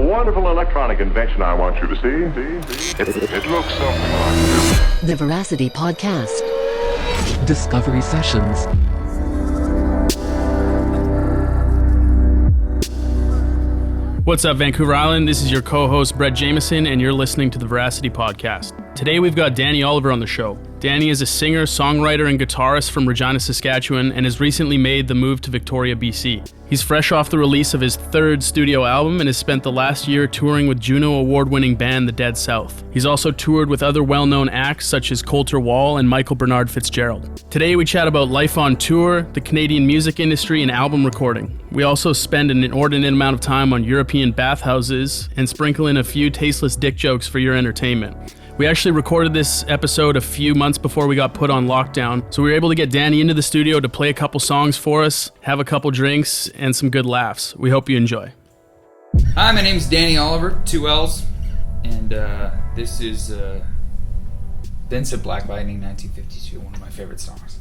wonderful electronic invention I want you to see. It looks something like this. The Veracity Podcast. Discovery Sessions. What's up, Vancouver Island? This is your co-host, Brett Jameson, and you're listening to the Veracity Podcast. Today, we've got Danny Olliver on the show. Danny is a singer, songwriter, and guitarist from Regina, Saskatchewan, and has recently made the move to Victoria, BC. He's fresh off the release of his third studio album and has spent the last year touring with Juno Award-winning band The Dead South. He's also toured with other well-known acts such as Colter Wall and Michael Bernard Fitzgerald. Today, we chat about life on tour, the Canadian music industry, and album recording. We also spend an inordinate amount of time on European bathhouses and sprinkle in a few tasteless dick jokes for your entertainment. We actually recorded this episode a few months before we got put on lockdown, so we were able to get Danny into the studio to play a couple songs for us, have a couple drinks, and some good laughs. We hope you enjoy. Hi, my name's Danny Olliver, 2 L's, and this is Vincent Black Lightning, 1952, one of my favorite songs.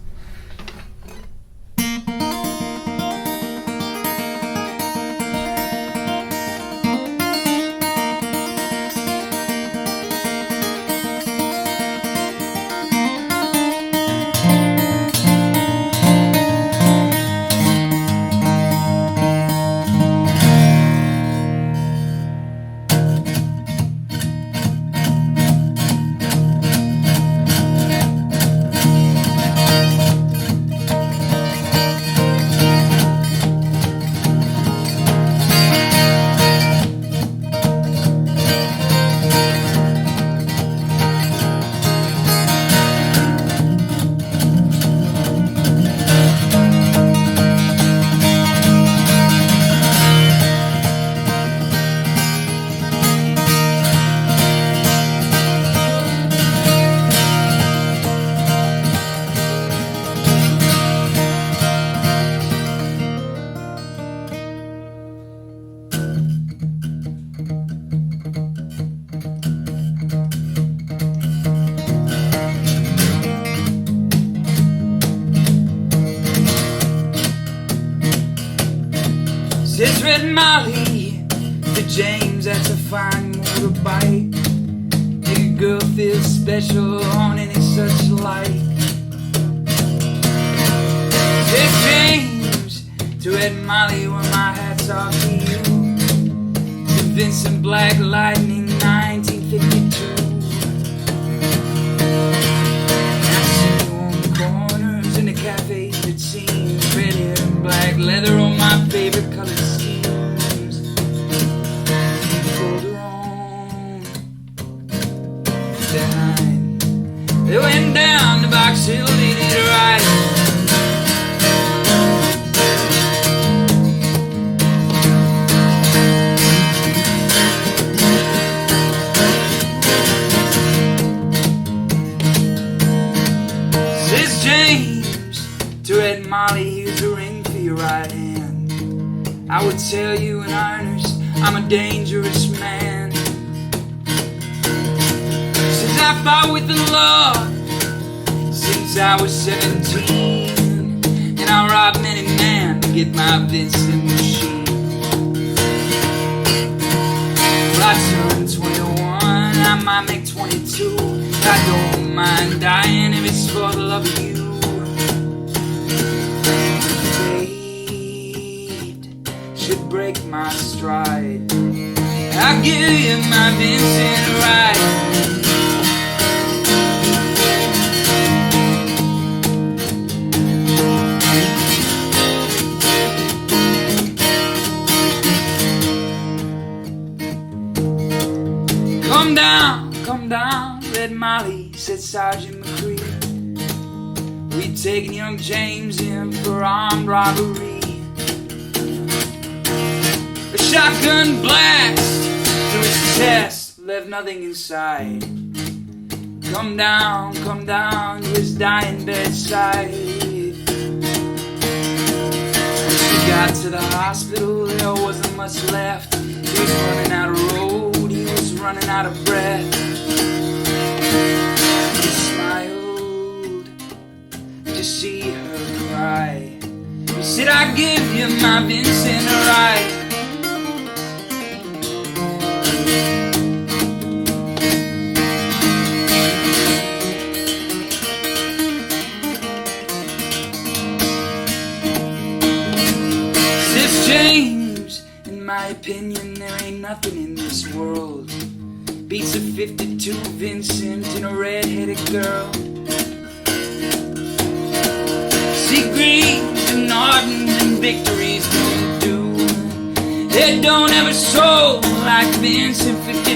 Says Red Molly to James, that's a fine motorbike. Make a girl feel special on any such light. Says James to Red Molly, well, my hat's off to you. To Vincent Black Lightning, 1952. I see you on the corners in the cafes, it seems. Red hair and black leather on my favorite color schemes. Colder on behind. They went down to Box Hill, they did it right. Says James to Ed Molly, here's a ring for your right hand. I would tell you in earnest, I'm a dangerous man. Since I fought with the law, since I was 17, and I robbed many men to get my Vincent machine. Well, I turned 21, I might make 22. I don't mind dying if it's for the love of you. Should break my stride, I'll give you my Vincent right. Come down, Red Molly, said Sergeant McCree. We'd taken young James in for armed robbery. A shotgun blast through his chest left nothing inside. Come down to his dying bedside. When she got to the hospital, there wasn't much left. He was running out of road, he was running out of breath. He smiled to see her cry. He said, I give you my Vincent right. opinion, there ain't nothing in this world beats a 52 Vincent and a red-headed girl. See, greens and ardent and victories don't do. They don't ever soul like Vincent 52.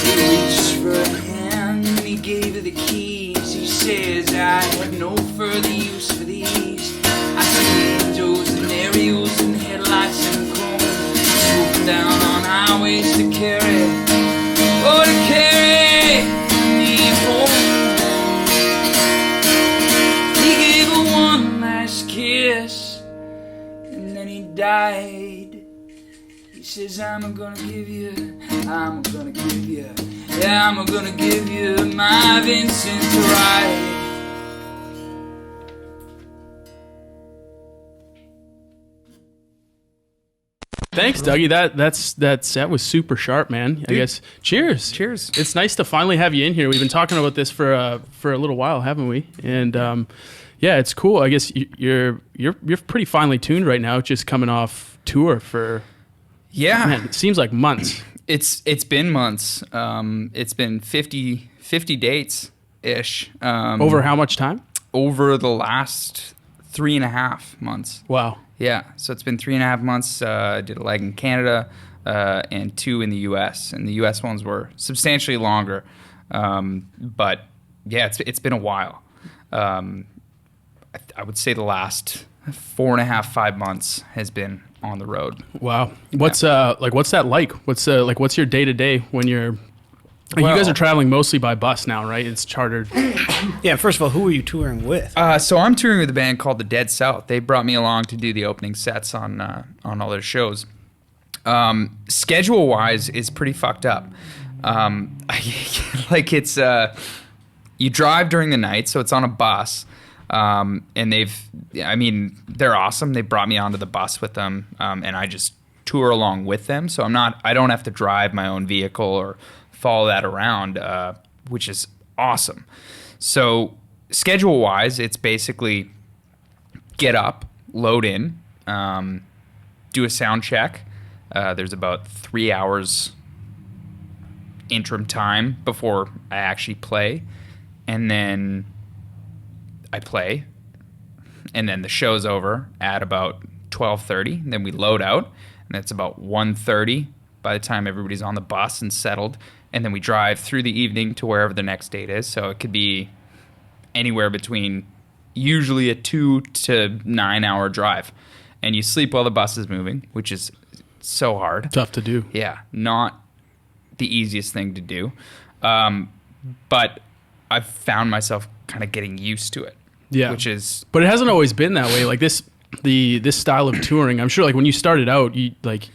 He reaches for a hand and he gave her the keys. He says, I have no further use for these. I see angels and aerials and headlights and chrome, swooping down on highways to carry, oh, to carry me home. He gave her one last kiss and then he died. He says, I'm gonna give you my Vincent to ride. Thanks, Dougie. That set was super sharp, man. Dude, I guess. Cheers. Cheers. It's nice to finally have you in here. We've been talking about this for a little while, haven't we? And yeah, it's cool. I guess you're pretty finely tuned right now, just coming off tour for. Yeah, man, it seems like months. It's been months. It's been 50 dates ish. Over how much time? Over the last 3.5 months. Wow. Yeah, so it's been 3.5 months. I did a leg in Canada and 2 in the U.S. And the U.S. ones were substantially longer. But yeah, it's been a while. I would say the last 4.5, 5 months has been on the road. Wow. What's that like? What's your day to day when you're? You guys are traveling mostly by bus now, right? It's chartered. Yeah. First of all, who are you touring with? So I'm touring with a band called the Dead South. They brought me along to do the opening sets on all their shows. Schedule wise is pretty fucked up. Like it's you drive during the night, so it's on a bus. And they're awesome. They brought me onto the bus with them, and I just tour along with them. So I don't have to drive my own vehicle or follow that around, which is awesome. So schedule wise, it's basically get up, load in, do a sound check. There's about 3 hours interim time before I actually play, and then I play, and then the show's over at about 12:30. Then we load out, and that's about 1:30 by the time everybody's on the bus and settled. And then we drive through the evening to wherever the next date is. So it could be anywhere between usually a 2 to 9 hour drive. And you sleep while the bus is moving, which is so hard. Tough to do. Yeah, not the easiest thing to do. But I've found myself kind of getting used to it. Yeah. Which is... But it hasn't always been that way. Like this style of touring, I'm sure like when you started out, you like...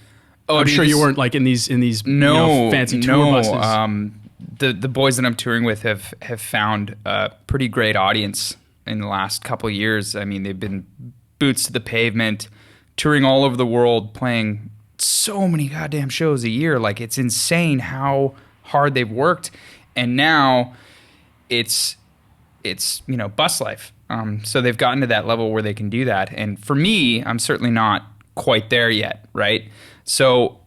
I'm sure you weren't like in these fancy tour buses. The boys that I'm touring with have found a pretty great audience in the last couple of years. I mean, they've been boots to the pavement, touring all over the world, playing so many goddamn shows a year. Like it's insane how hard they've worked, and now it's bus life. So they've gotten to that level where they can do that. And for me, I'm certainly not quite there yet, right? So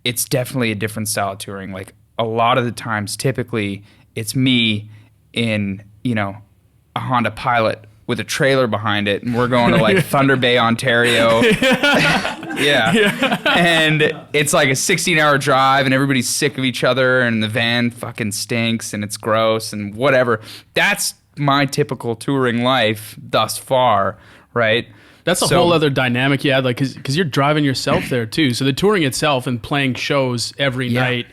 it's definitely a different style of touring. Like a lot of the times, typically, it's me in, a Honda Pilot with a trailer behind it, and we're going to like Thunder Bay, Ontario. Yeah. And it's like a 16-hour drive, and everybody's sick of each other, and the van fucking stinks, and it's gross, and whatever. That's my typical touring life thus far, right? That's a whole other dynamic, yeah, like because you're driving yourself there too. So the touring itself and playing shows every night,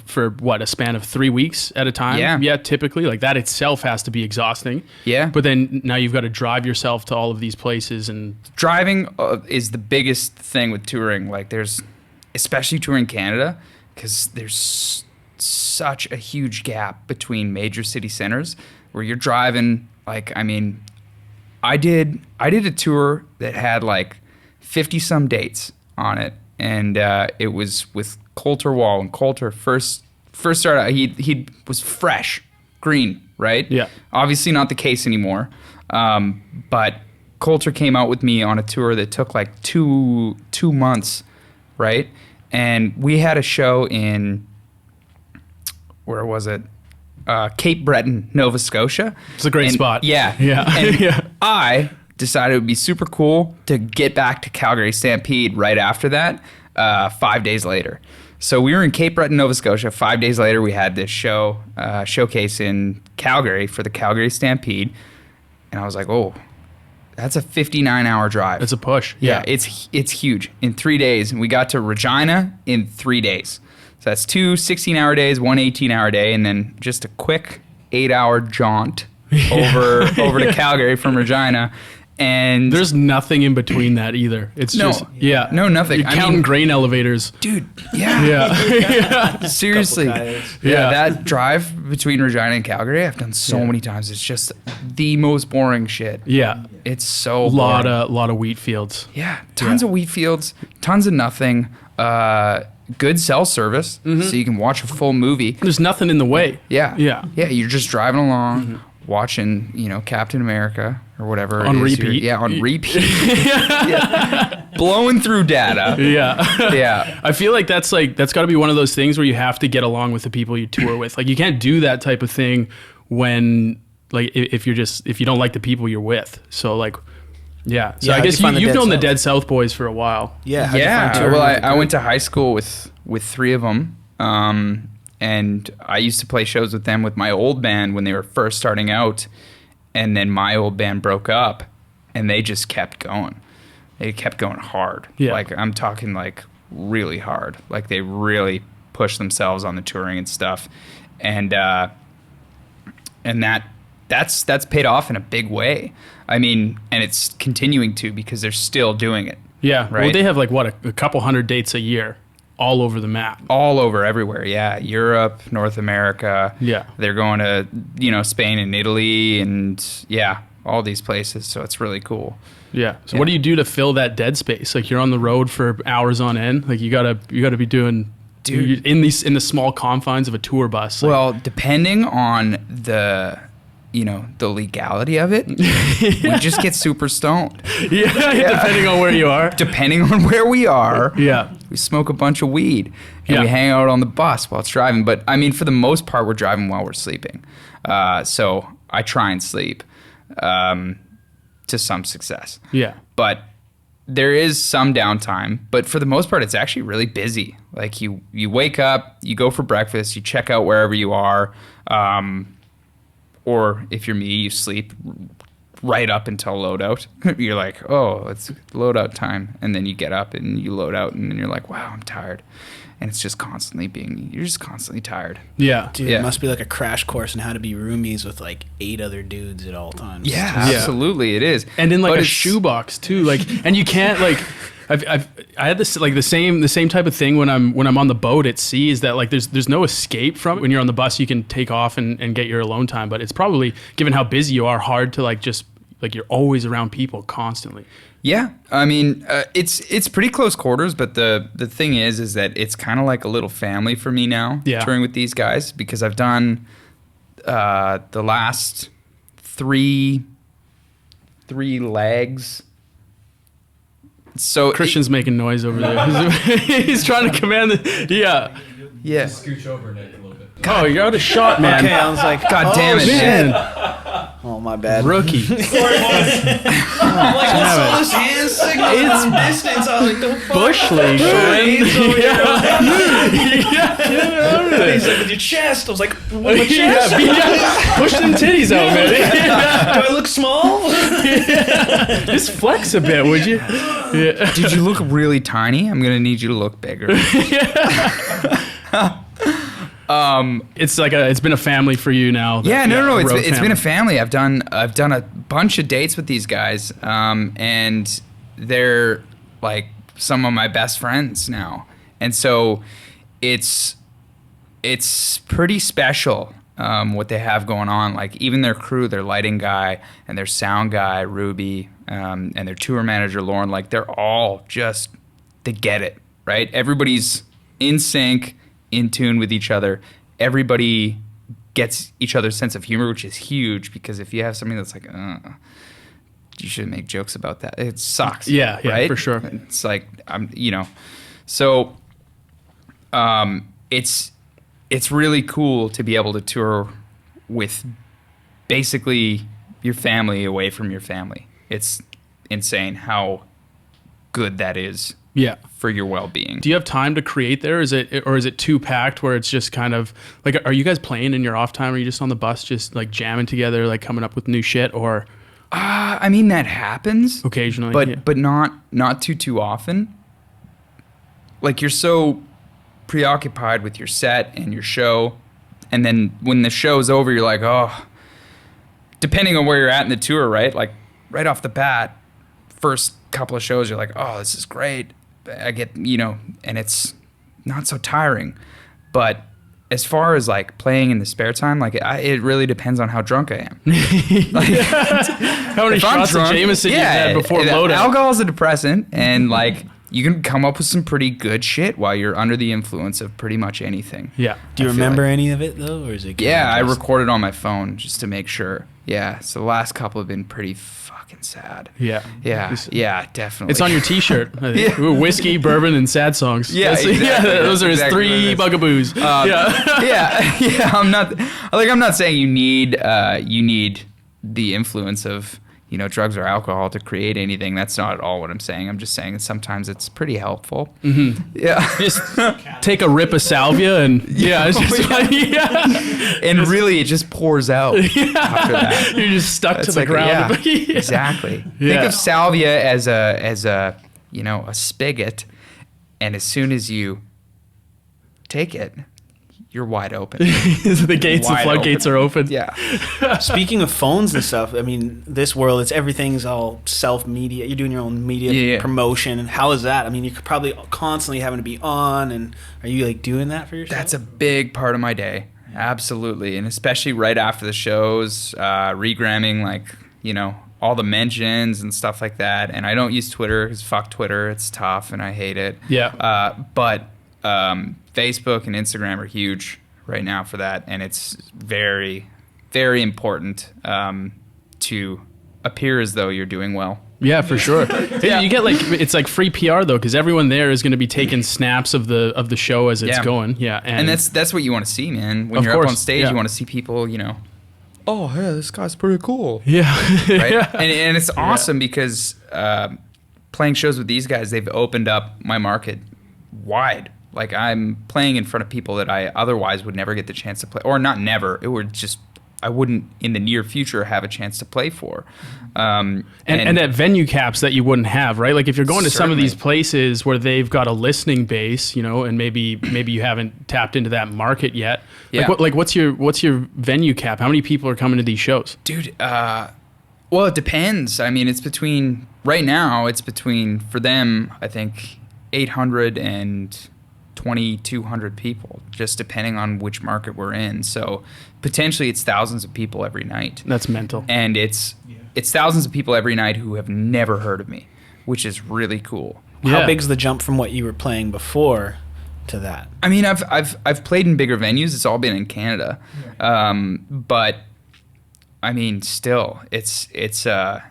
for what, a span of 3 weeks at a time? Yeah, typically. Like that itself has to be exhausting. Yeah. But then now you've got to drive yourself to all of these places. And driving is the biggest thing with touring. Like especially touring Canada, because there's such a huge gap between major city centers where you're driving, I did a tour that had like 50 some dates on it, and it was with Colter Wall. And Colter first started out, he was fresh, green, right? Yeah. Obviously not the case anymore, but Colter came out with me on a tour that took like two months, right? And we had a show in, where was it? Cape Breton, Nova Scotia. It's a great spot. Yeah. Yeah. And Yeah. I decided it would be super cool to get back to Calgary Stampede right after that, 5 days later. So we were in Cape Breton, Nova Scotia. 5 days later, we had this showcase in Calgary for the Calgary Stampede. And I was like, oh, that's a 59-hour drive. It's a push. Yeah, it's huge. In 3 days, and we got to Regina in 3 days. So that's 2 16-hour days, 1 18-hour day, and then just a quick 8-hour jaunt over to Calgary from Regina. And There's nothing in between that either. It's just nothing. You're counting grain elevators. dude, yeah, Yeah. seriously, coyotes. yeah, that drive between Regina and Calgary, I've done so many times. It's just the most boring shit. Yeah. It's so Lot boring. of wheat fields. Yeah, tons of wheat fields, tons of nothing. Good cell service, so you can watch a full movie. There's nothing in the way. Yeah, Yeah. You're just driving along, watching, Captain America or whatever. On it is. repeat. Yeah, on repeat. Yeah. Blowing through data. Yeah. Yeah. I feel like that's got to be one of those things where you have to get along with the people you tour with. Like you can't do that type of thing when like if you don't like the people you're with. So like yeah. So I how'd guess you find the you've Dead known the South? Dead South boys for a while. Yeah. how'd you find Yeah. touring Well, with the I group? went to high school with 3 of them. And I used to play shows with them with my old band when they were first starting out. And then my old band broke up and they just kept going. They kept going hard. Yeah. Like I'm talking like really hard. Like they really pushed themselves on the touring and stuff. And that's paid off in a big way. I mean, and it's continuing to because they're still doing it. Yeah. Well, Right. they have like a couple hundred dates a year all over the map. All over, everywhere. Yeah, Europe, North America. Yeah. They're going to, Spain and Italy and all these places. So it's really cool. Yeah. So what do you do to fill that dead space? Like you're on the road for hours on end. Like you gotta be doing Dude. in the small confines of a tour bus. Like, Well, depending on the legality of it, we just get super stoned. yeah, depending on where you are. Depending on where we are, Yeah. we smoke a bunch of weed and Yeah. we hang out on the bus while it's driving. But I mean, for the most part, we're driving while we're sleeping. So I try and sleep to some success. Yeah. But there is some downtime. But for the most part, it's actually really busy. Like you wake up, you go for breakfast, you check out wherever you are. Or if you're me, you sleep right up until loadout. You're like, oh, it's loadout time. And then you get up and you load out and then you're like, wow, I'm tired. And it's just you're just constantly tired. Yeah. Dude, Yeah. it must be like a crash course in how to be roomies with like 8 other dudes at all times. Yeah, absolutely, it is. And in like But a it's- shoebox too. Like, and you can't like. I had this like the same type of thing when I'm on the boat at sea is that like there's no escape from it. When you're on the bus, you can take off and get your alone time, but it's probably, given how busy you are, hard to like just like you're always around people constantly. Yeah, I mean, it's pretty close quarters, but the thing is that it's kind of like a little family for me now, Yeah. touring with these guys, because I've done the last three legs. So Christian's making noise over there. He's trying to command the. Yeah. yeah. Scooch over Nick a little bit. Oh, you got a shot, man. Okay, I was like, God damn it, Man, oh my bad. rookie. I'm like, I saw this hand signal from distance. I was like, the fuck? Bush league. He's like, with your chest. I was like, with my chest? Yeah. Push them titties out, man. Do I look small? Just flex a bit, would you? Yeah. Dude, you look really tiny. I'm gonna need you to look bigger. It's been a family for you now. Yeah, no. road It's been family. a family. I've done a bunch of dates with these guys, and they're like some of my best friends now, and so it's pretty special what they have going on. Like even their crew, their lighting guy and their sound guy Ruby, and their tour manager Lauren. Like they're all just they get it right. Everybody's in sync, in tune with each other. Everybody gets each other's sense of humor, which is huge, because if you have somebody that's like, you shouldn't make jokes about that. It sucks. Yeah, right? for sure. It's like so it's really cool to be able to tour with basically your family away from your family. It's insane how good that is. Yeah. For your well-being. Do you have time to create there? Is it too packed where it's just kind of like, are you guys playing in your off time? Are you just on the bus, just like jamming together, like coming up with new shit? Or I mean, that happens occasionally, but not too often. Like, you're so preoccupied with your set and your show, and then when the show's over, you're like, oh, depending on where you're at in the tour, right? Like, right off the bat, first couple of shows, you're like, oh, this is great. I get, and it's not so tiring. But as far as like playing in the spare time, like it really depends on how drunk I am. Like, how many shots of Jameson you've had before loading? Alcohol is a depressant, and like you can come up with some pretty good shit while you're under the influence of pretty much anything. Yeah. Do you remember any of it though, or is it? Yeah, I recorded on my phone just to make sure. Yeah, so the last couple have been pretty fucking sad. Yeah. Yeah, definitely. It's on your T-shirt. I think. Yeah. Whiskey, bourbon, and sad songs. Yeah, exactly. Those are his three bugaboos. Yeah. I'm not saying you need the influence of drugs or alcohol to create anything. That's not at all what I'm saying. I'm just saying that sometimes it's pretty helpful. Mm-hmm. Yeah. Just take a rip of salvia and it's just and really it just pours out after that. You're just stuck to the ground. Yeah, exactly. Think of salvia as a spigot, and as soon as you take it, you're wide open. The floodgates are open. Yeah. Speaking of phones and stuff, I mean, this world, everything's all self-media. You're doing your own media promotion. And how is that? I mean, you're probably constantly having to be on, and are you like doing that for yourself? That's a big part of my day. Absolutely. And especially right after the shows, regramming all the mentions and stuff like that. And I don't use Twitter because fuck Twitter. It's tough and I hate it. Yeah. But Facebook and Instagram are huge right now for that, and it's very, very important to appear as though you're doing well. Yeah, for sure. Yeah, you get it's like free PR though, because everyone there is going to be taking snaps of the show as it's going. Yeah, and that's what you want to see, man. When you're up on stage, you want to see people, oh yeah, this guy's pretty cool. Yeah, right. And it's awesome because playing shows with these guys, they've opened up my market wide. Like, I'm playing in front of people that I otherwise would never get the chance to play, or not never. It would just, I wouldn't in the near future have a chance to play for. And at venue caps that you wouldn't have, right? Like if you're going to some of these places where they've got a listening base, and maybe you haven't tapped into that market yet. Yeah. What's your venue cap? How many people are coming to these shows? Dude, well, it depends. I mean, right now, for them, I think 800 and 2,200 people, just depending on which market we're in. So potentially it's thousands of people every night. That's mental. And it's thousands of people every night who have never heard of me, which is really cool. How big's the jump from what you were playing before to that? I mean, I've played in bigger venues. It's all been in Canada. But I mean, still, it's a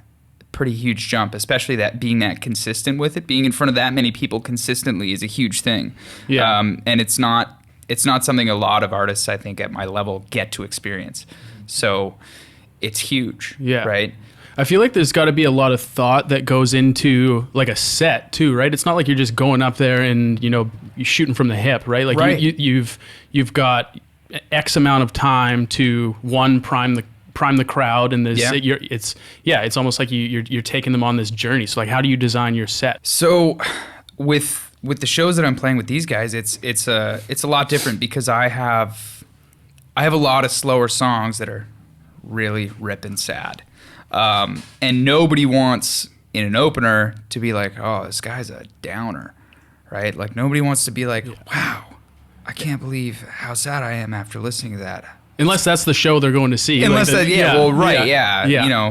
pretty huge jump, especially that being that consistent with it. Being in front of that many people consistently is a huge thing. Yeah. And it's not something a lot of artists, I think, at my level get to experience. So it's huge. Yeah. Right. I feel like there's got to be a lot of thought that goes into like a set too, right? It's not like you're just going up there and you're shooting from the hip, right? Like right. You've got X amount of time to prime the crowd, and it's almost like you're taking them on this journey. So like, how do you design your set? So with the shows that I'm playing with these guys, it's a lot different because I have a lot of slower songs that are really ripping sad. And nobody wants in an opener to be like, oh, this guy's a downer, right? Like nobody wants to be like, wow, I can't believe how sad I am after listening to that. Unless that's the show they're going to see. Unless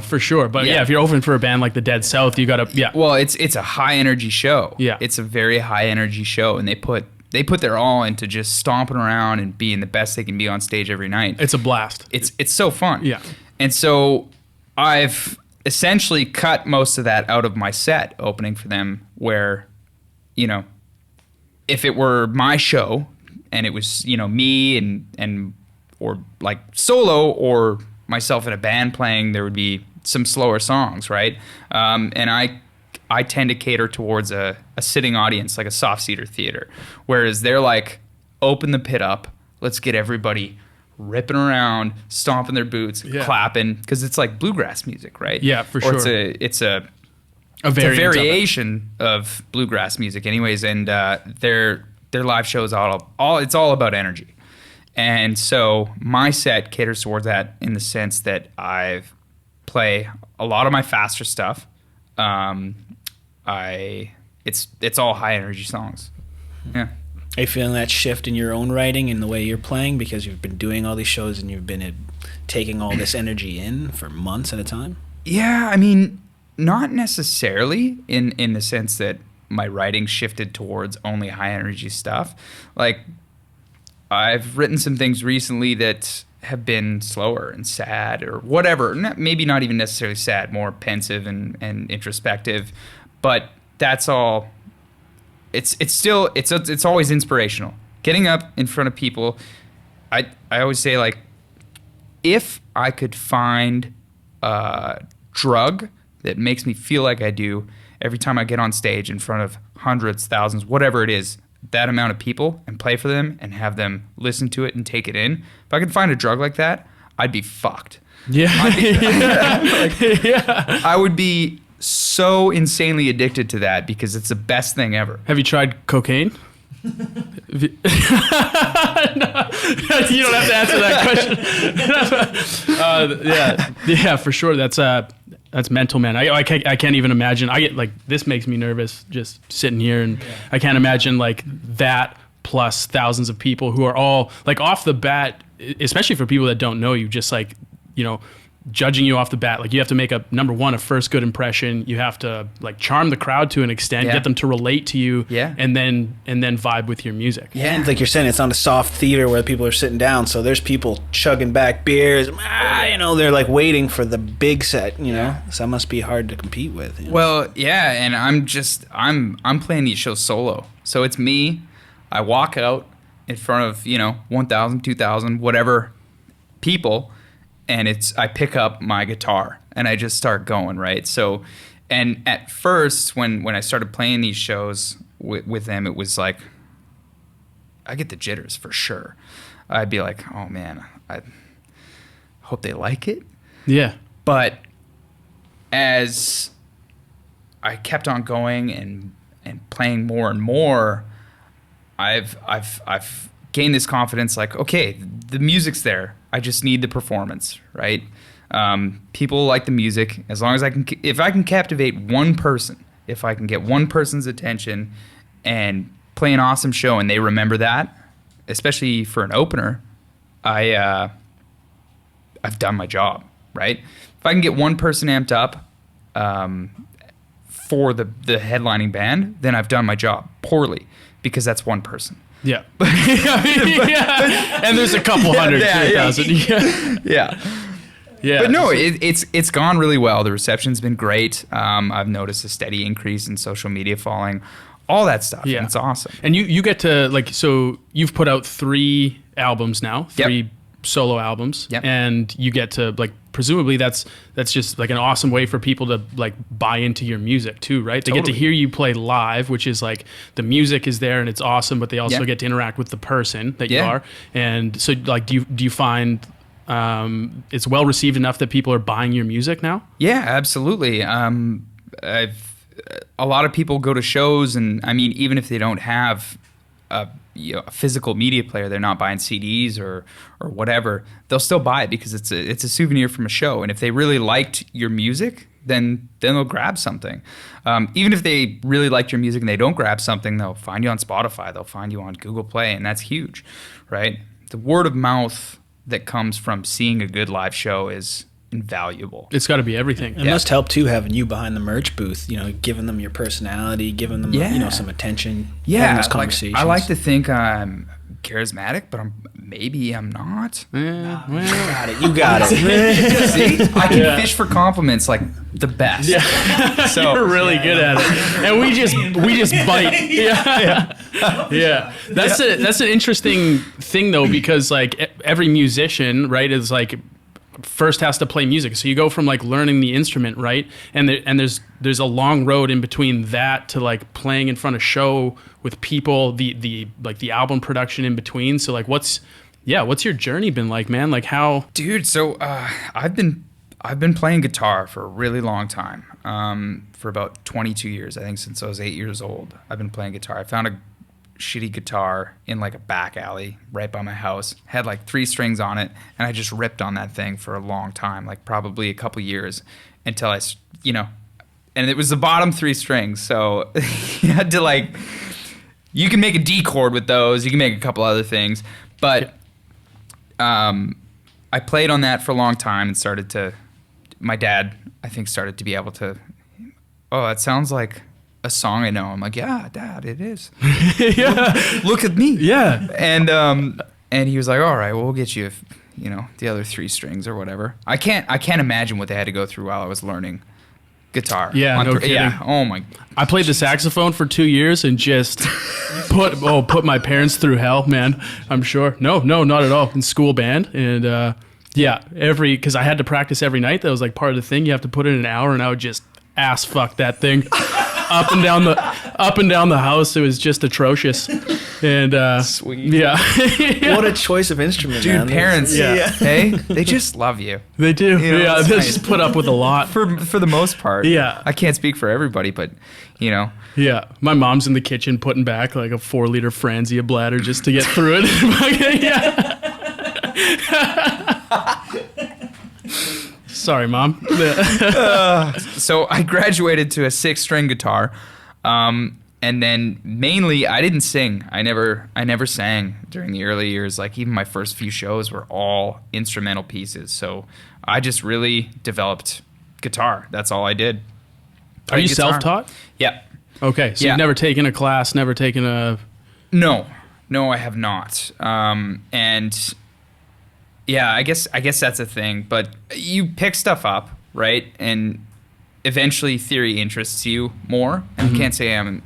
for sure. But if you're opening for a band like the Dead South, you got to, Well, it's a high energy show. Yeah. It's a very high energy show, and they put their all into just stomping around and being the best they can be on stage every night. It's a blast. It's so fun. Yeah. And so essentially cut most of that out of my set opening for them, where, you know, if it were my show and it was, you know, me and or like solo or myself in a band playing, there would be some slower songs, right? And I tend to cater towards a sitting audience, like a soft-seater theater, whereas they're like, open the pit up, let's get everybody ripping around, stomping their boots, clapping, because it's like bluegrass music, right? Yeah, for sure. It's a variation of bluegrass music, anyways, and their live show is it's all about energy, and so my set caters towards that in the sense that I play a lot of my faster stuff. It's all high energy songs. Yeah. Are you feeling that shift in your own writing and the way you're playing because you've been doing all these shows and you've been taking all this energy in for months at a time? Yeah, I mean, not necessarily in the sense that my writing shifted towards only high energy stuff. Like, I've written some things recently that have been slower and sad or whatever. Maybe not even necessarily sad, more pensive and introspective. But that's all. It's always inspirational. Getting up in front of people, I always say, like, if I could find a drug that makes me feel like I do every time I get on stage in front of hundreds, thousands, whatever it is, that amount of people, and play for them and have them listen to it and take it in, if I could find a drug like that, I'd be fucked. Yeah. I would be so insanely addicted to that because it's the best thing ever. Have you tried cocaine? No, you don't have to answer that question. Yeah, for sure. That's mental, man. I can't even imagine. I get like, this makes me nervous just sitting here, and I can't imagine like that plus thousands of people who are all like off the bat, especially for people that don't know you, just like, you know, judging you off the bat. Like, you have to make a first good impression. You have to like charm the crowd to an extent, get them to relate to you, and then vibe with your music. Yeah, and like you're saying, it's not a soft theater where people are sitting down, so there's people chugging back beers. You know, they're like waiting for the big set. You know, so that must be hard to compete with. You know? Well, yeah, and I'm playing these shows solo, so it's me. I walk out in front of 1,000, 2,000, whatever people. And I pick up my guitar and I just start going, right? So, and at first, when I started playing these shows with them, it was like, I get the jitters for sure. I'd be like, oh man, I hope they like it. Yeah. But as I kept on going and playing more and more, I've gained this confidence, like, okay, the music's there. I just need the performance, right? People like the music. As long as if I can captivate one person, if I can get one person's attention and play an awesome show and they remember that, especially for an opener, I've done my job, right? If I can get one person amped up for the headlining band, then I've done my job poorly because that's one person. Yeah. And there's a couple hundred, 3,000. Yeah. But no, it's gone really well. The reception's been great. I've noticed a steady increase in social media following, all that stuff. Yeah. And it's awesome. And you get to, like, so you've put out 3 albums now, 3 solo albums, and you get to, like, presumably that's just like an awesome way for people to like buy into your music too, right? They get to hear you play live, which is like the music is there and it's awesome, but they also get to interact with the person that you are. And so, like, do you find it's well received enough that people are buying your music now? Yeah, absolutely. A lot of people go to shows, and I mean, even if they don't have a physical media player, they're not buying CDs or whatever, they'll still buy it because it's a souvenir from a show. And if they really liked your music, then they'll grab something. Even if they really liked your music and they don't grab something, they'll find you on Spotify, they'll find you on Google Play, and that's huge, right? The word of mouth that comes from seeing a good live show is invaluable. It's got to be everything. It must help too, having you behind the merch booth, giving them your personality, giving them some attention, having those conversations. I like to think I'm charismatic, but maybe I'm not. You got it. See, I can fish for compliments like the best. Yeah. So You're really good at it, and we just bite. Yeah. That's an interesting thing though, because like every musician, right, is like first has to play music. So you go from like learning the instrument, right, and there's a long road in between that to like playing in front of show with people, the like the album production in between. So like what's your journey been like, man? Like how? Dude, so I've been playing guitar for a really long time. For about 22 years, I think, since I was 8 years old. I've been playing guitar. I found a shitty guitar in like a back alley right by my house. Had like 3 strings on it, and I just ripped on that thing for a long time, like probably a couple years, until I, and it was the bottom 3 strings. So you had to like, you can make a D chord with those. You can make a couple other things, but I played on that for a long time and my dad, I think, started to be able to, that sounds like a song I know. I'm like, yeah, Dad, it is. Yeah. Look at me. Yeah. And he was like, all right, well, we'll get you, the other 3 strings or whatever. I can't imagine what they had to go through while I was learning guitar. Yeah, no kidding. Yeah. Oh my. I played the saxophone for 2 years and just put my parents through hell, man. I'm sure. No, not at all. In school band, and because I had to practice every night. That was like part of the thing. You have to put in an hour, and I would just ass fuck that thing up and down the house. It was just atrocious. And sweet. Yeah. What a choice of instrument, Dude, man. parents, hey, they just love you. They do. They They just put up with a lot. For the most part. Yeah. I can't speak for everybody, but Yeah. My mom's in the kitchen putting back like a 4-liter Franzia bladder just to get through it. Yeah. Sorry, Mom. So I graduated to a 6-string guitar, and then mainly I didn't sing. I never sang during the early years. Like even my first few shows were all instrumental pieces. So I just really developed guitar. That's all I did. Are you self-taught? Yeah. Okay, so you've never taken a class, never taken a... No, I have not. And yeah, I guess that's a thing. But you pick stuff up, right? And eventually theory interests you more. And I can't say I'm,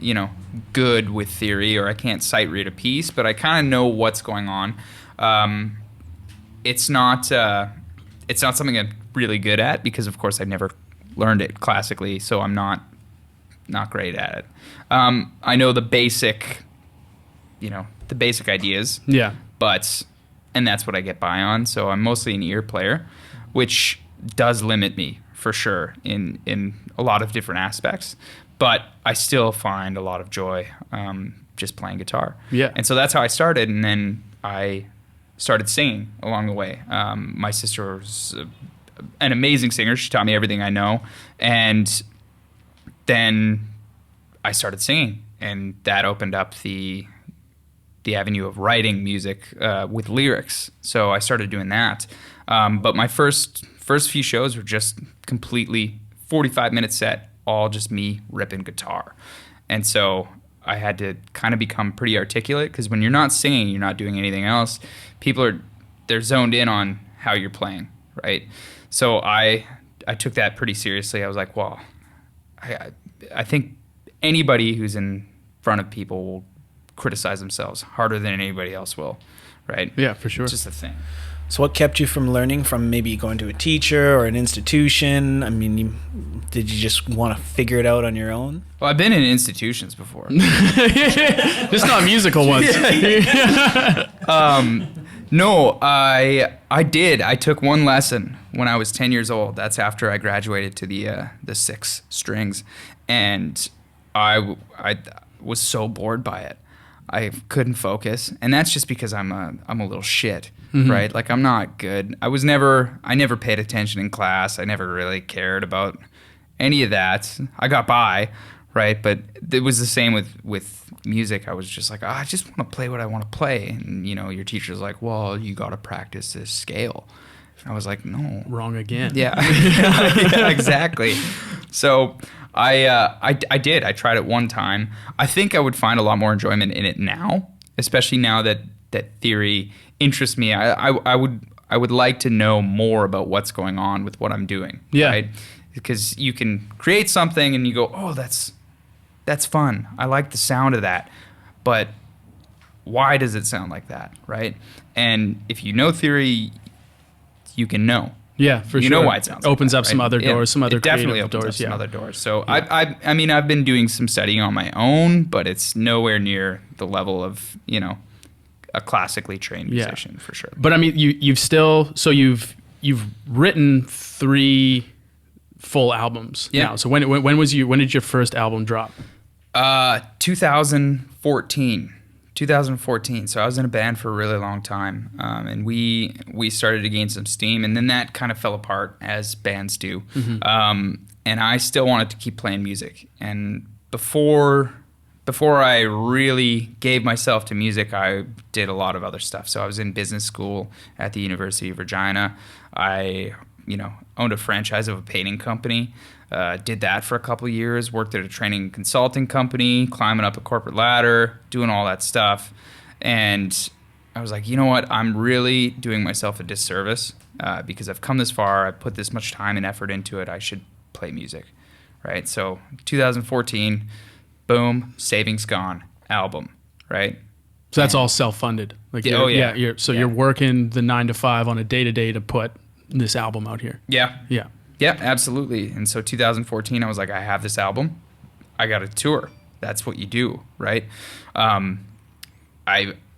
good with theory, or I can't sight read a piece, but I kind of know what's going on. It's not something I'm really good at because, of course, I've never learned it classically, so I'm not great at it. I know the basic ideas. Yeah. And that's what I get by on. So I'm mostly an ear player, which does limit me for sure in a lot of different aspects. But I still find a lot of joy just playing guitar. Yeah. And so that's how I started. And then I started singing along the way. My sister was an amazing singer. She taught me everything I know. And then I started singing. And that opened up the avenue of writing music with lyrics. So I started doing that. But my first few shows were just completely 45-minute set, all just me ripping guitar. And so I had to kind of become pretty articulate, because when you're not singing, you're not doing anything else. They're zoned in on how you're playing, right? So I took that pretty seriously. I was like, well, I think anybody who's in front of people will criticize themselves harder than anybody else will, right? Yeah, for sure. It's just a thing. So what kept you from learning, from maybe going to a teacher or an institution? I mean, did you just want to figure it out on your own? Well, I've been in institutions before. Just not musical ones. No, I did. I took one lesson when I was 10 years old. That's after I graduated to the 6 strings. And I was so bored by it. I couldn't focus, and that's just because I'm a little shit, right? Like I'm not good. I never paid attention in class. I never really cared about any of that. I got by, right? But it was the same with music. I was just like, I just want to play what I want to play, and your teacher's like, well, you got to practice this scale. And I was like, no, wrong again. Yeah, yeah, exactly. So I did. I tried it one time. I think I would find a lot more enjoyment in it now, especially now that theory interests me. I would like to know more about what's going on with what I'm doing. Yeah. Right? Because you can create something and you go, oh, that's fun. I like the sound of that. But why does it sound like that, right? And if you know theory, you can know. Yeah, for sure. You know why it sounds opens like up that, some right? other doors, some other it definitely creative opens doors. up some other doors. So I mean, I've been doing some studying on my own, but it's nowhere near the level of, you know, a classically trained musician for sure. But I mean, you've written 3 full albums now. So when did your first album drop? 2014. So I was in a band for a really long time, and we started to gain some steam, and then that kind of fell apart as bands do. Mm-hmm. And I still wanted to keep playing music. And before I really gave myself to music, I did a lot of other stuff. So I was in business school at the University of Regina. I, owned a franchise of a painting company. Did that for a couple of years, worked at a training consulting company, climbing up a corporate ladder, doing all that stuff. And I was like, you know what? I'm really doing myself a disservice because I've come this far. I've put this much time and effort into it. I should play music, right? So 2014, boom, savings gone, album, right? So that's all self-funded. Like you're working the 9 to 5 on a day-to-day to put this album out here. Yeah. Yeah. Yeah, absolutely. And so 2014, I was like, I have this album. I got to tour. That's what you do, right?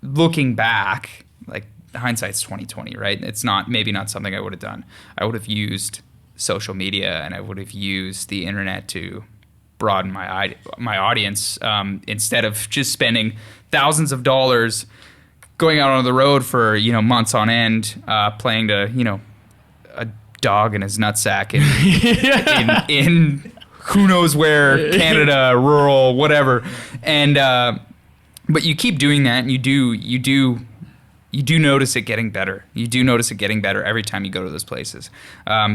Looking back, like hindsight's 2020, right? It's maybe not something I would have done. I would have used social media and I would have used the internet to broaden my audience instead of just spending thousands of dollars going out on the road for months on end, playing to a dog in his nutsack in who knows where, Canada, rural, whatever. And but you keep doing that, and you do notice it getting better. You do notice it getting better every time you go to those places.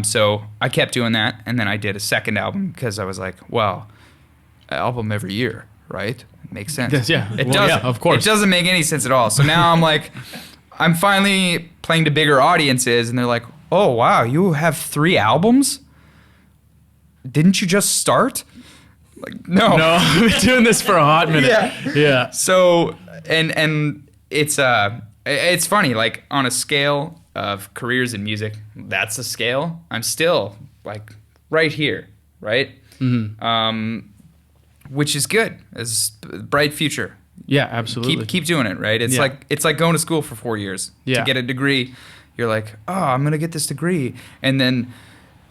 So I kept doing that, and then I did a second album because I was like, well, an album every year, right? It makes sense. Yeah, it doesn't. Yeah, of course. It doesn't make any sense at all. So now I'm like, I'm finally playing to bigger audiences, and they're like, oh, wow, you have 3 albums? Didn't you just start? Like, no, I've been doing this for a hot minute. Yeah. So, and it's funny, like on a scale of careers in music, that's a scale. I'm still like right here, right? Mm-hmm. Which is good. It's a bright future. Yeah, absolutely. Keep doing it, right? It's like going to school for 4 years to get a degree. You're like, oh, I'm gonna get this degree, and then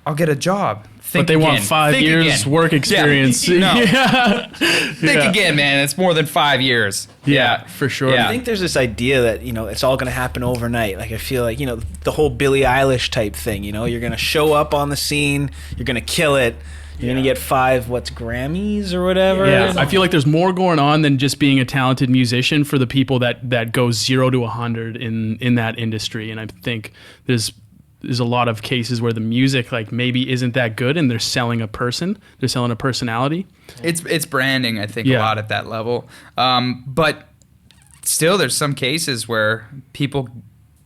I'll get a job. But they want 5 years work experience. Yeah. Think again, man. It's more than 5 years. Yeah, for sure. I think there's this idea that, it's all going to happen overnight. Like, I feel like, the whole Billie Eilish type thing, you're going to show up on the scene, you're going to kill it, you're going to get 5, Grammys or whatever. Yeah, I feel like there's more going on than just being a talented musician for the people that go 0 to 100 in that industry. And I think there's a lot of cases where the music like maybe isn't that good and they're selling a person, they're selling a personality. It's branding, I think, a lot at that level. But still, there's some cases where people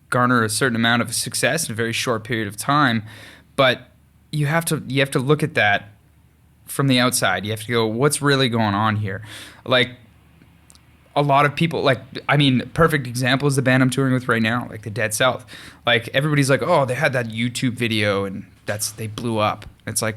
garner a certain amount of success in a very short period of time. But you have to look at that from the outside. You have to go, what's really going on here? Like, a lot of people, perfect example is the band I'm touring with right now, like the Dead South. Like, everybody's like, oh, they had that YouTube video and they blew up. It's like,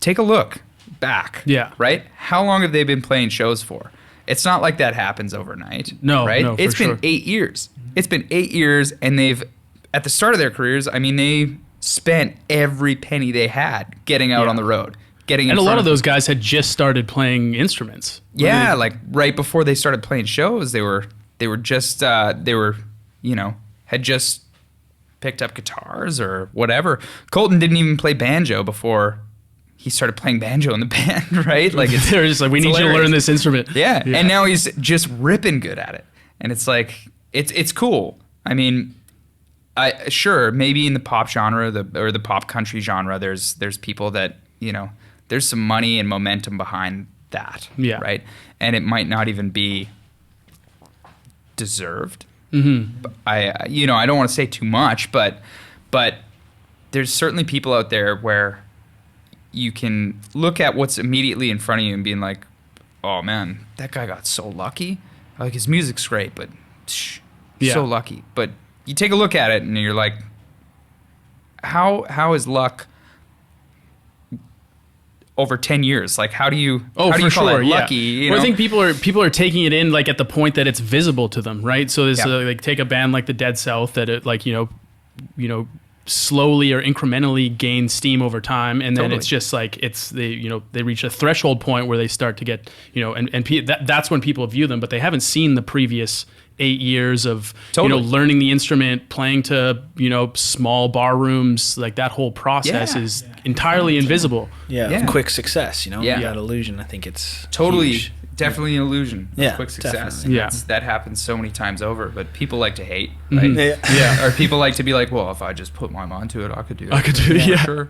take a look back. Yeah. Right? How long have they been playing shows for? It's not like that happens overnight. No, right? No, it's been 8 years. It's been 8 years, and they've, at the start of their careers, they spent every penny they had getting out on the road. And a lot of those guys had just started playing instruments. Yeah, like right before they started playing shows, they had just picked up guitars or whatever. Colton didn't even play banjo before he started playing banjo in the band, right? Like, they're just like, we need you to learn this instrument. Yeah, and now he's just ripping good at it, and it's like it's cool. I mean, sure, maybe in the pop genre or the pop country genre, there's people that there's some money and momentum behind that, right? And it might not even be deserved, I don't want to say too much, but there's certainly people out there where you can look at what's immediately in front of you and being like, oh man, that guy got so lucky. Like, his music's great, but so lucky. But you take a look at it and you're like, how is luck over 10 years? Like, how do you call it lucky? You know? Well, I think people are taking it in like at the point that it's visible to them, right? So this like, take a band like the Dead South that it, like, you know, slowly or incrementally gain steam over time, and then it's just like they reach a threshold point where they start to get, you know, and that's when people view them, but they haven't seen the previous 8 years of you know, learning the instrument, playing to, you know, small bar rooms. Like, that whole process is entirely invisible. Quick success, you know, that illusion. I think it's huge. Definitely an illusion. Yeah, quick success. definitely. That happens so many times over, but people like to hate, right? Or people like to be like, well, if I just put my mind to it, I could do it. Sure.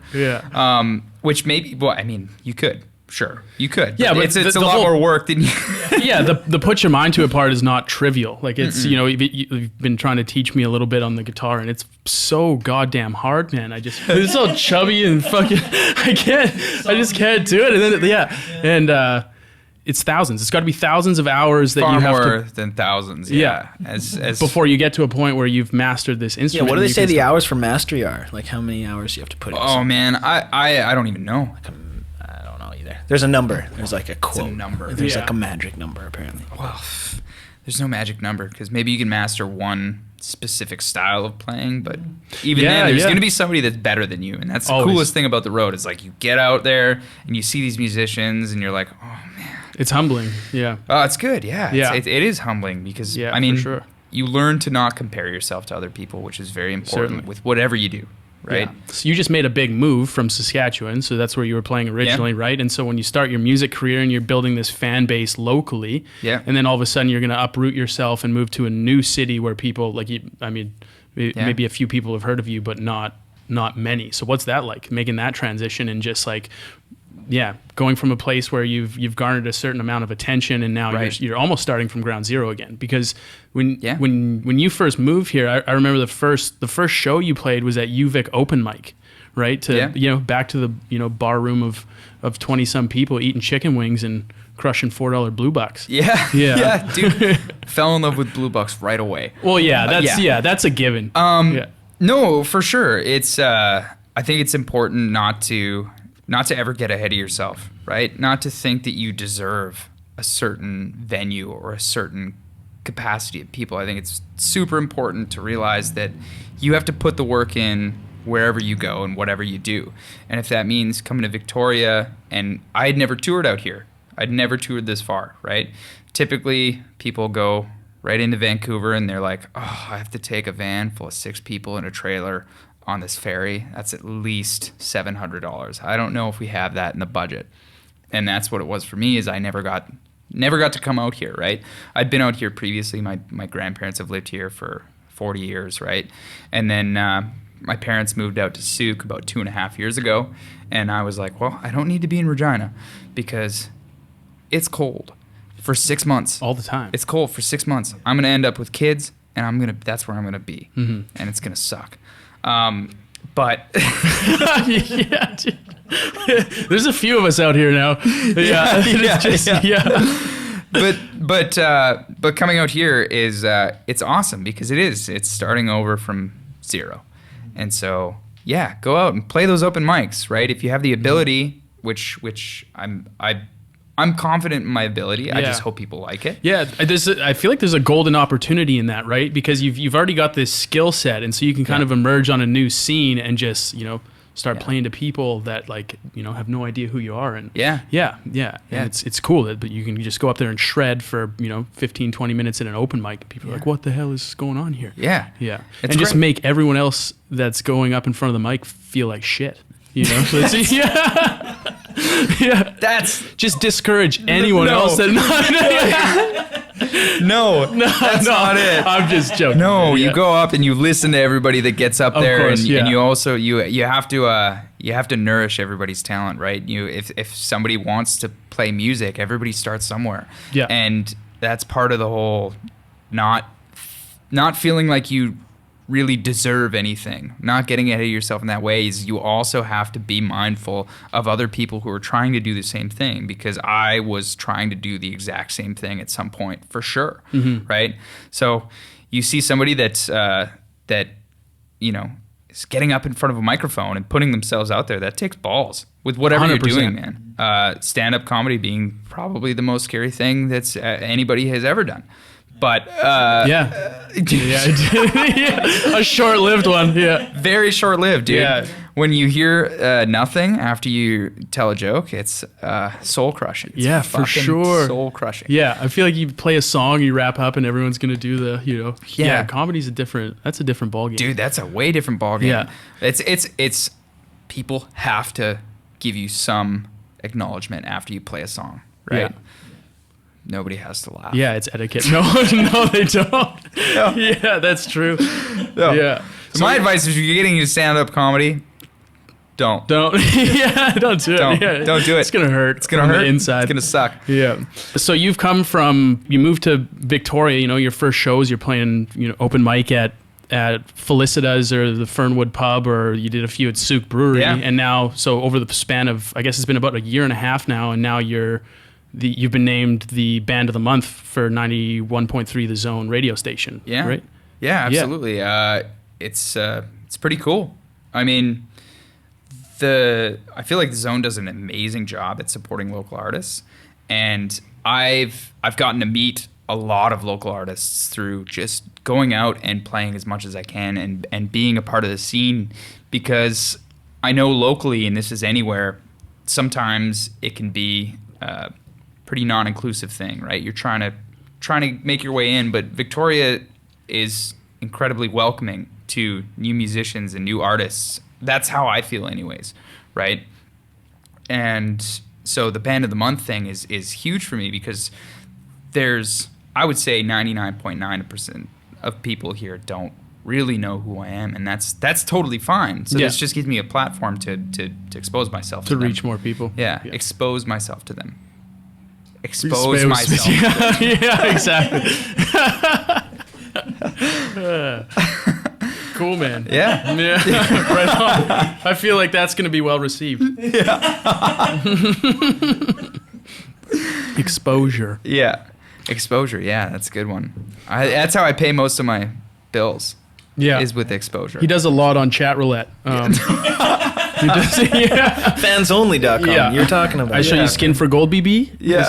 Which maybe, well, I mean, you could. Sure, you could. Yeah, but it's a lot more work than you. The put your mind to it part is not trivial. Like, it's, you know, you've been trying to teach me a little bit on the guitar, and it's so goddamn hard, man. It's so chubby and fucking, I just can't do it. And then, it's thousands. It's got to be thousands of hours that you have to... Far more than thousands, As before you get to a point where you've mastered this instrument. Yeah, what do they say the hours for mastery are? Like, how many hours you have to put in? Oh, man, I don't even know. I don't know either. There's a number. There's like a quote. It's a number. There's like a magic number, apparently. Well, there's no magic number, because maybe you can master one specific style of playing, but even then there's going to be somebody that's better than you, and that's the coolest thing about the road, is like, you get out there and you see these musicians and you're like, oh man, it's humbling. Oh, it's good. It is humbling, because I mean, you learn to not compare yourself to other people, which is very important with whatever you do, right? So you just made a big move from Saskatchewan, so that's where you were playing originally, right? And so when you start your music career and you're building this fan base locally, and then all of a sudden you're going to uproot yourself and move to a new city where people, like, maybe a few people have heard of you, but not many. So what's that like, making that transition and just like, going from a place where you've garnered a certain amount of attention, and now you're almost starting from ground zero again? Because when you first moved here, I remember the first show you played was at UVic open mic, right? Back to the bar room of 20 some people eating chicken wings and crushing $4 blue bucks. Yeah, dude, fell in love with blue bucks right away. Well, that's a given. No, for sure. It's I think it's important not to ever get ahead of yourself, right? Not to think that you deserve a certain venue or a certain capacity of people. I think it's super important to realize that you have to put the work in wherever you go and whatever you do. And if that means coming to Victoria, and I had never toured out here. I'd never toured this far, right? Typically, people go right into Vancouver and they're like, oh, I have to take a van full of 6 people in a trailer on this ferry. That's at least $700. I don't know if we have that in the budget. And that's what it was for me, is I never got to come out here, right? I'd been out here previously. My grandparents have lived here for 40 years, right? And then my parents moved out to Sauk about 2.5 years ago. And I was like, well, I don't need to be in Regina, because it's cold for 6 months. All the time. It's cold for 6 months. I'm going to end up with kids, and that's where I'm going to be. And it's going to suck. But yeah, dude. There's a few of us out here now. But coming out here is it's awesome, because it's starting over from zero. And so go out and play those open mics, right? If you have the ability, which I'm confident in my ability. I just hope people like it. Yeah, I feel like there's a golden opportunity in that, right? Because you've already got this skill set, and so you can kind of emerge on a new scene and just, start playing to people that, like, have no idea who you are. And And it's cool that you can just go up there and shred for 15, 20 minutes in an open mic, and people are like, what the hell is going on here? It's and just make everyone else that's going up in front of the mic feel like shit. So it's, that's just discourage anyone else that No, that's not it. I'm just joking. No, you go up and you listen to everybody that gets up there, and you also you have to nourish everybody's talent, right? If somebody wants to play music, everybody starts somewhere. And that's part of the whole not not feeling like you really deserve anything, not getting ahead of yourself in that way, is you also have to be mindful of other people who are trying to do the same thing, because I was trying to do the exact same thing at some point for sure, right? So you see somebody that's that you know is getting up in front of a microphone and putting themselves out there. That takes balls with whatever 100%. You're doing, man. Stand-up comedy being probably the most scary thing that's anybody has ever done. But yeah, a short-lived one. Yeah, very short-lived, dude. Yeah. When you hear nothing after you tell a joke, it's soul-crushing. It's for sure, soul-crushing. Yeah, I feel like you play a song, you wrap up, and everyone's gonna do the, Yeah, comedy's a different ballgame. Dude, that's a way different ballgame. Yeah, it's people have to give you some acknowledgement after you play a song, right? Yeah. Nobody has to laugh. Yeah, it's etiquette. No, they don't. No. Yeah, that's true. No. Yeah. So my advice is, if you're getting into stand-up comedy, don't. Yeah, don't do it. Don't do it. It's gonna hurt. It's gonna hurt. The inside. It's gonna suck. Yeah. So you moved to Victoria. Your first shows, you're playing, open mic at Felicitas or the Fernwood Pub, or you did a few at Souk Brewery, and now, so over the span of, I guess it's been about a year and a half now, and now you've been named the Band of the Month for 91.3 The Zone radio station. Yeah. Right? Yeah, absolutely. Yeah. It's pretty cool. I mean, I feel like The Zone does an amazing job at supporting local artists, and I've gotten to meet a lot of local artists through just going out and playing as much as I can and being a part of the scene, because I know locally, and this is anywhere, sometimes it can be pretty non-inclusive thing, right? You're trying to make your way in, but Victoria is incredibly welcoming to new musicians and new artists. That's how I feel anyways, right? And so the Band of the Month thing is huge for me, because there's, I would say 99.9% of people here don't really know who I am, and that's totally fine. So this just gives me a platform to expose myself to reach them. more people. Yeah, expose myself to them. Expose myself. Yeah, exactly. Cool, man. Yeah. Right on. I feel like that's going to be well received. Yeah. Exposure. Yeah. Exposure. Yeah, that's a good one. That's how I pay most of my bills. Yeah. Is with exposure. He does a lot on chat roulette. He does, Fansonly.com. Yeah. You're talking about. I show you Skin for Gold, BB. Yeah.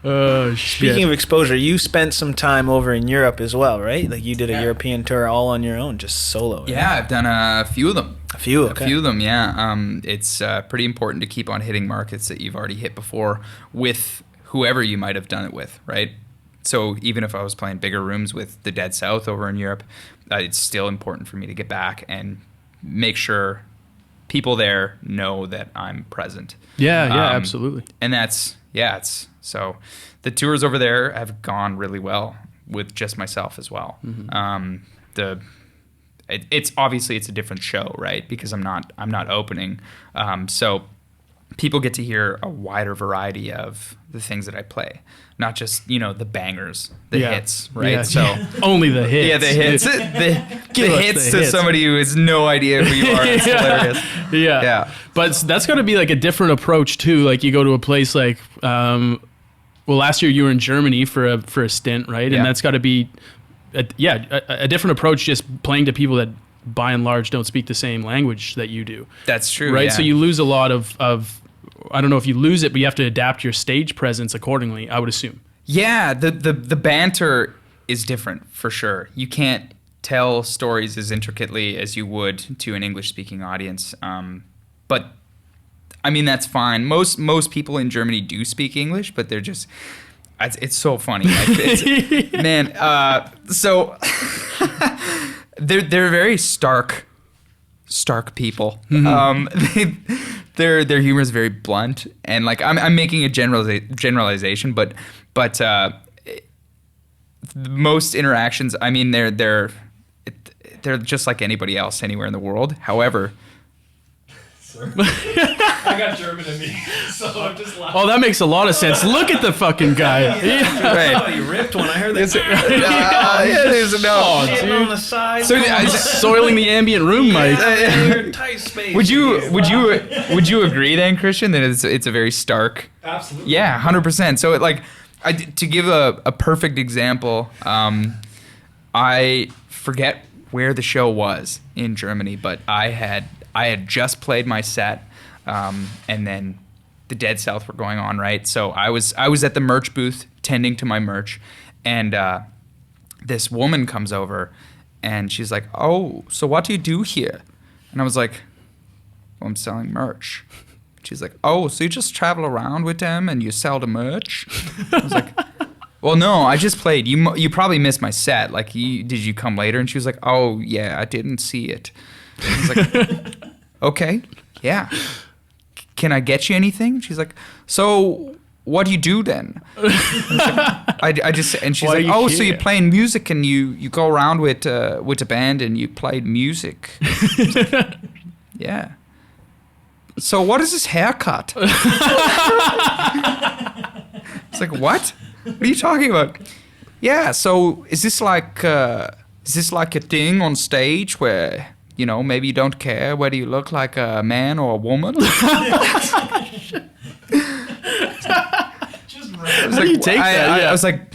Oh, shit. Speaking of exposure, you spent some time over in Europe as well, right? Like you did a European tour all on your own, just solo. Right? Yeah, I've done a few of them. A few of them, yeah. It's pretty important to keep on hitting markets that you've already hit before with whoever you might have done it with, right? So even if I was playing bigger rooms with the Dead South over in Europe, it's still important for me to get back and make sure people there know that I'm present. Yeah, absolutely. And so the tours over there have gone really well with just myself as well. Mm-hmm. It's obviously it's a different show, right? Because I'm not opening. So people get to hear a wider variety of the things that I play, not just, the bangers, the hits, right? Yeah. So only the hits. Yeah, the hits. the hits to somebody who has no idea who you are. It's hilarious. Yeah. But that's got to be like a different approach too. Like you go to a place like, last year you were in Germany for a stint, right? And that's got to be, a different approach, just playing to people that by and large don't speak the same language that you do. That's true, right? Yeah. So you lose a lot of I don't know if you lose it, but you have to adapt your stage presence accordingly, I would assume. Yeah, the banter is different for sure. You can't tell stories as intricately as you would to an English-speaking audience. But I mean, that's fine. Most people in Germany do speak English, but they're just it's so funny. So they're very stark people. Mm-hmm. Their humor is very blunt, and like I'm making a generalization, but most interactions, I mean, they're just like anybody else anywhere in the world. However, I got German in me, so I'm just laughing. Oh, that makes a lot of sense. Look at the fucking guy. Right. You ripped one. I heard that. There's no. Shitting on the side. So Soiling the ambient room, Mike. Tight space. would you agree then, Christian, that it's a very stark? Absolutely. Yeah, 100%. So to give a perfect example, I forget where the show was in Germany, but I had just played my set, and then the Dead South were going on, right? So I was at the merch booth tending to my merch, and this woman comes over, and she's like, "Oh, so what do you do here?" And I was like, "Well, I'm selling merch." She's like, "Oh, so you just travel around with them and you sell the merch?" I was like, "Well, no, I just played. You probably missed my set. Like, did you come later?" And she was like, "Oh, yeah, I didn't see it." I was like, "Okay, yeah. Can I get you anything?" She's like, "So what do you do then?" I just and she's like, "Oh, so you're playing music and you go around with a band and you played music." Like, yeah. So what is this haircut? It's like, what? What are you talking about? Yeah, so is this like a thing on stage where, maybe you don't care whether you look like a man or a woman? Just How do you take that? I was like,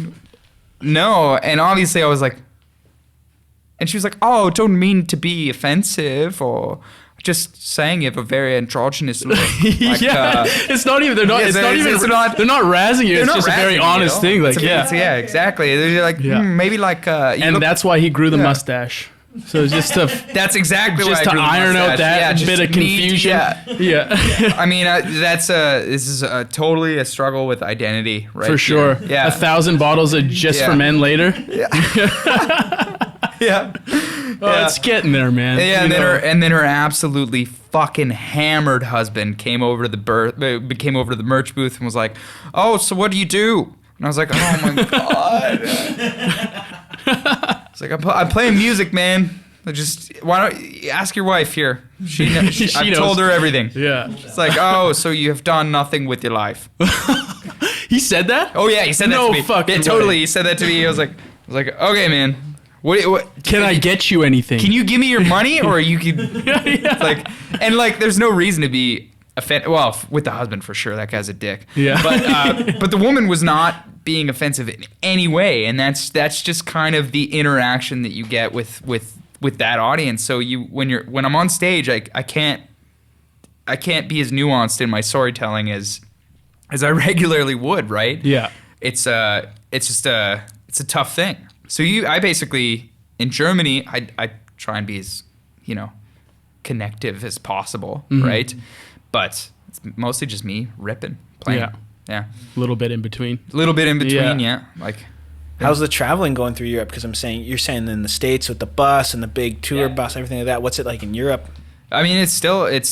no. And obviously I was like, and she was like, "Oh, don't mean to be offensive or just saying you have a very androgynous look." Like, it's not even. They're not. They're not razzing you. It's just a very honest thing. Like, yeah, exactly. They're like, maybe like. And that's why he grew the mustache. So just to that's exactly just why to iron out that bit of confusion. I mean, this is totally a struggle with identity, right? For sure. Here. Yeah. 1,000 bottles of Just for Men later. Yeah. Oh, it's getting there, man. Yeah, and then her absolutely fucking hammered husband came over to the merch booth and was like, "Oh, so what do you do?" And I was like, "Oh my god." It's like, I'm playing music, man. Why don't you ask your wife here? She I've told her everything. Yeah. It's like, "Oh, so you have done nothing with your life." He said that? Oh yeah, he said that to me. No fucking way. Totally. He said that to me. I was like, "Okay, man. What can I get you anything? Can you give me your money, or you could?" Like, there's no reason to be offended. Well, with the husband for sure, that guy's a dick. Yeah. But the woman was not being offensive in any way, and that's just kind of the interaction that you get with that audience. So when I'm on stage, I can't be as nuanced in my storytelling as I regularly would, right? Yeah. It's a tough thing. So I basically, in Germany, I try and be as, connective as possible, right? But it's mostly just me ripping, playing. Yeah. A little bit in between. Yeah. Like, how's the traveling going through Europe? Because you're saying in the States with the bus and the big tour bus, everything like that. What's it like in Europe? I mean, it's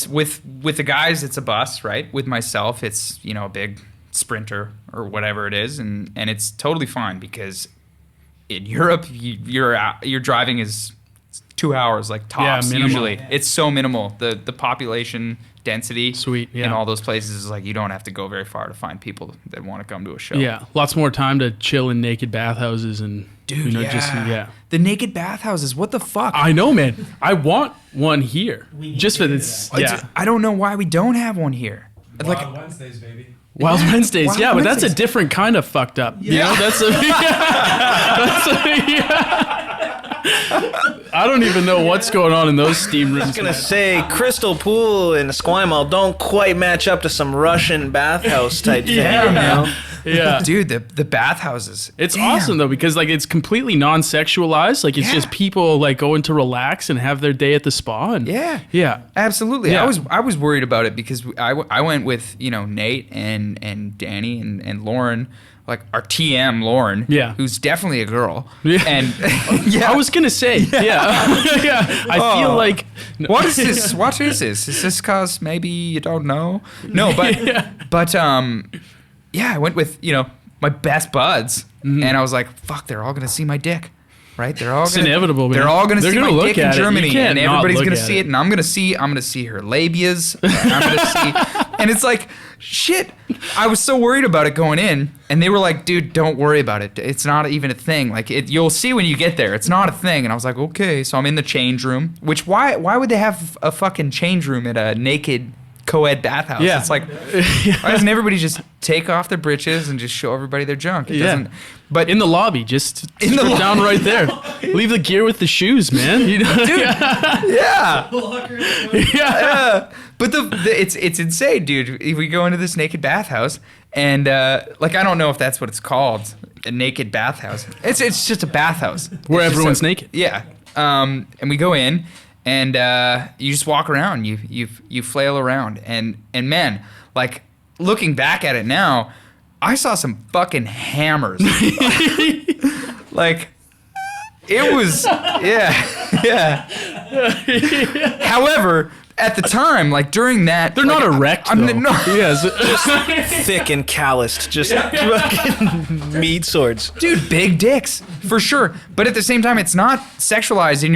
with the guys, it's a bus, right? With myself, it's, a big Sprinter or whatever it is, and it's totally fine because in Europe, your driving is 2 hours, like tops usually. It's so minimal. The population density in all those places is like you don't have to go very far to find people that want to come to a show. Yeah, lots more time to chill in naked bathhouses and the naked bathhouses. What the fuck? I know, man. I want one here just for this. Yeah, I don't know why we don't have one here. Wild Wednesdays, baby. Wild Wednesdays, but that's a different kind of fucked up. Yeah. I don't even know what's going on in those steam rooms. I was gonna say Crystal Pool in Esquimalt don't quite match up to some Russian bathhouse type thing. Yeah, dude, the bathhouses. It's awesome though because like it's completely non-sexualized. Like it's just people like going to relax and have their day at the spa. And yeah, absolutely. Yeah. I was worried about it because I went with Nate and Danny and Lauren. Like our TM Lauren, who's definitely a girl, and I was gonna say, I feel like what is this? What is this? Is this cause maybe you don't know? No, but I went with my best buds, and I was like, fuck, they're all gonna see my dick, right? It's inevitable. Man. They're all gonna see my dick in Germany, and everybody's gonna see it, and I'm gonna see her labias. I'm gonna see. And it's like, shit. I was so worried about it going in, and they were like, dude, don't worry about it. It's not even a thing. Like, you'll see when you get there. It's not a thing. And I was like, okay. So I'm in the change room, which why would they have a fucking change room at a naked co-ed bathhouse? Yeah. It's like, why doesn't everybody just take off their britches and just show everybody their junk? It doesn't. But in the lobby, just strip down right there. Leave the gear with the shoes, man. You know? Dude, yeah. But it's insane, dude. If we go into this naked bathhouse, and like, I don't know if that's what it's called, a naked bathhouse. It's just a bathhouse Where everyone's naked. Yeah. And we go in, and you just walk around. You flail around, and man, like, looking back at it now, I saw some fucking hammers. Like, it was, yeah. However, at the time, like, during that, They're like, not erect, though. No. Just thick and calloused, just fucking meat swords. Dude, big dicks for sure. But at the same time, it's not sexualized, and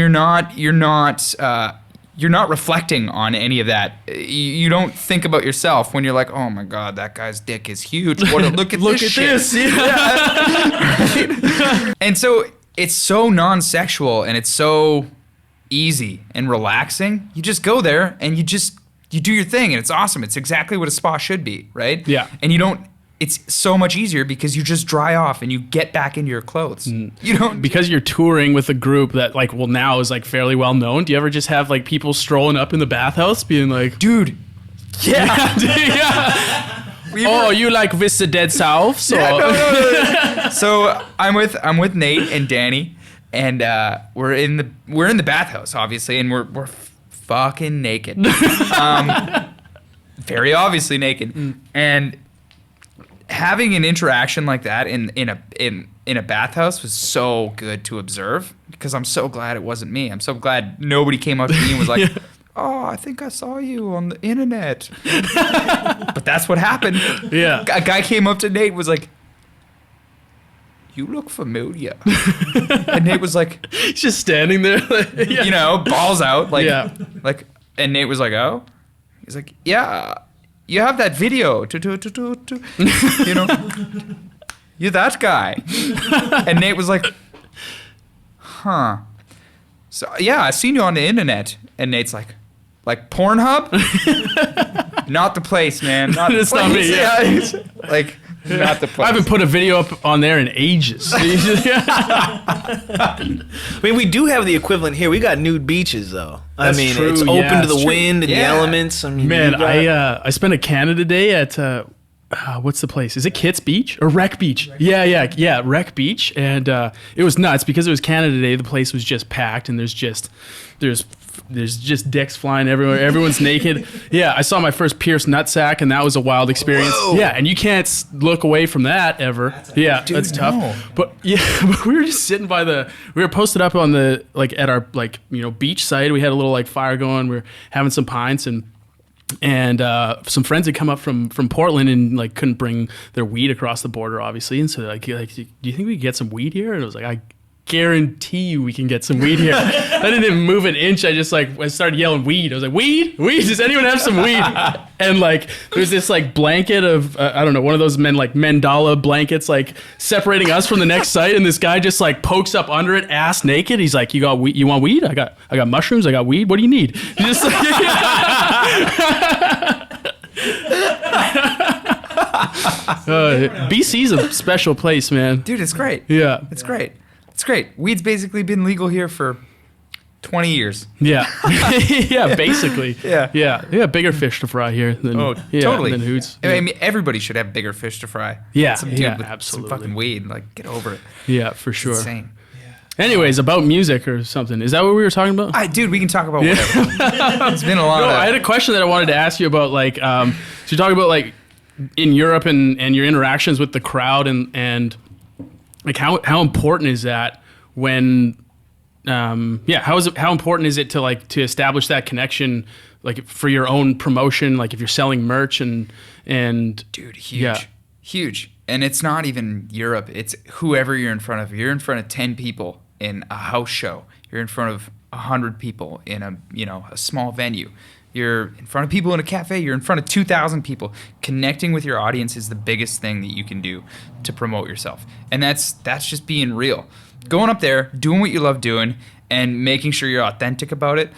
you're not reflecting on any of that. You don't think about yourself when you're like, oh my god, that guy's dick is huge. Look at this shit. Right? And so it's so non-sexual, and it's so easy and relaxing. You just go there and you do your thing, and it's awesome. It's exactly what a spa should be, right? Yeah. And you don't. It's so much easier because you just dry off and you get back into your clothes. You don't, because you're touring with a group that, like, well, now is like fairly well known. Do you ever just have like people strolling up in the bathhouse being like, dude, yeah. Oh, you like Vista Dead South? So Yeah, no. So I'm with Nate and Danny, and we're in the bathhouse, obviously, and we're fucking naked, very obviously naked, and having an interaction like that in a bathhouse was so good to observe, because I'm so glad it wasn't me. I'm so glad nobody came up to me and was like, oh, I think I saw you on the internet. But that's what happened. Yeah. A guy came up to Nate and was like, you look familiar. And Nate was like, he's just standing there, like, you know, balls out. Like, Yeah. like, and Nate was like, oh? He's like, yeah, you have that video. You know, you're that guy. And Nate was like, huh. So, yeah, I seen you on the internet. And Nate's like Pornhub? Not the place, man. Not the It's place. not me, yeah. It's like, not the place. I haven't put a video up on there in ages. I mean, we do have the equivalent here. We got nude beaches, though. That's I mean, true, it's yeah, open to the it's true. wind and the Yeah. elements. I mean, Man, you got- I spent a Canada Day at what's the place? Is it Kitts Beach or Wreck Beach? Yeah, Wreck Beach, and it was nuts because it was Canada Day. The place was just packed, and there's just dicks flying everywhere. Everyone's naked. Yeah, I saw my first pierced nutsack, and that was a wild experience. Whoa. Yeah, and you can't look away from that ever. That's tough. no. But yeah, but we were just sitting by we were posted up on the, like, at our, like, you know, beach site. We had a little, like, fire going. We were having some pints, and some friends had come up from Portland and, like, couldn't bring their weed across the border, obviously. And so, like, do you think we can get some weed here? And I was like, I guarantee you we can get some weed here. I didn't even move an inch. I started yelling weed. I was like, weed? Does anyone have some weed? And, like, there's this, like, blanket of, I don't know, one of those mandala blankets, like, separating us from the next site. And this guy just, like, pokes up under it, ass naked. He's like, you want weed? I got mushrooms. I got weed. What do you need? He's just like, BC's a special place, man. Dude, it's great. Yeah. It's great. It's great. Weed's basically been legal here for 20 years. Yeah. Yeah, basically. Yeah. Bigger fish to fry here than Totally. than Hoots. I mean, everybody should have bigger fish to fry. Yeah, Some dude yeah, with absolutely. Some fucking weed. Like, get over it. Yeah, for sure. It's insane. Anyways, about music or something. Is that what we were talking about? Dude, we can talk about whatever. It's been a lot No, of... I had a question that I wanted to ask you about, like, so you're talking about, like, in Europe and your interactions with the crowd and like, how important is that when how important is it to establish that connection, like, for your own promotion, like if you're selling merch and Dude, huge. And it's not even Europe. It's whoever you're in front of. You're in front of 10 people in a house show. You're in front of 100 people in a small venue. You're in front of people in a cafe. You're in front of 2,000 people. Connecting with your audience is the biggest thing that you can do to promote yourself. And that's just being real. Going up there, doing what you love doing, and making sure you're authentic about it.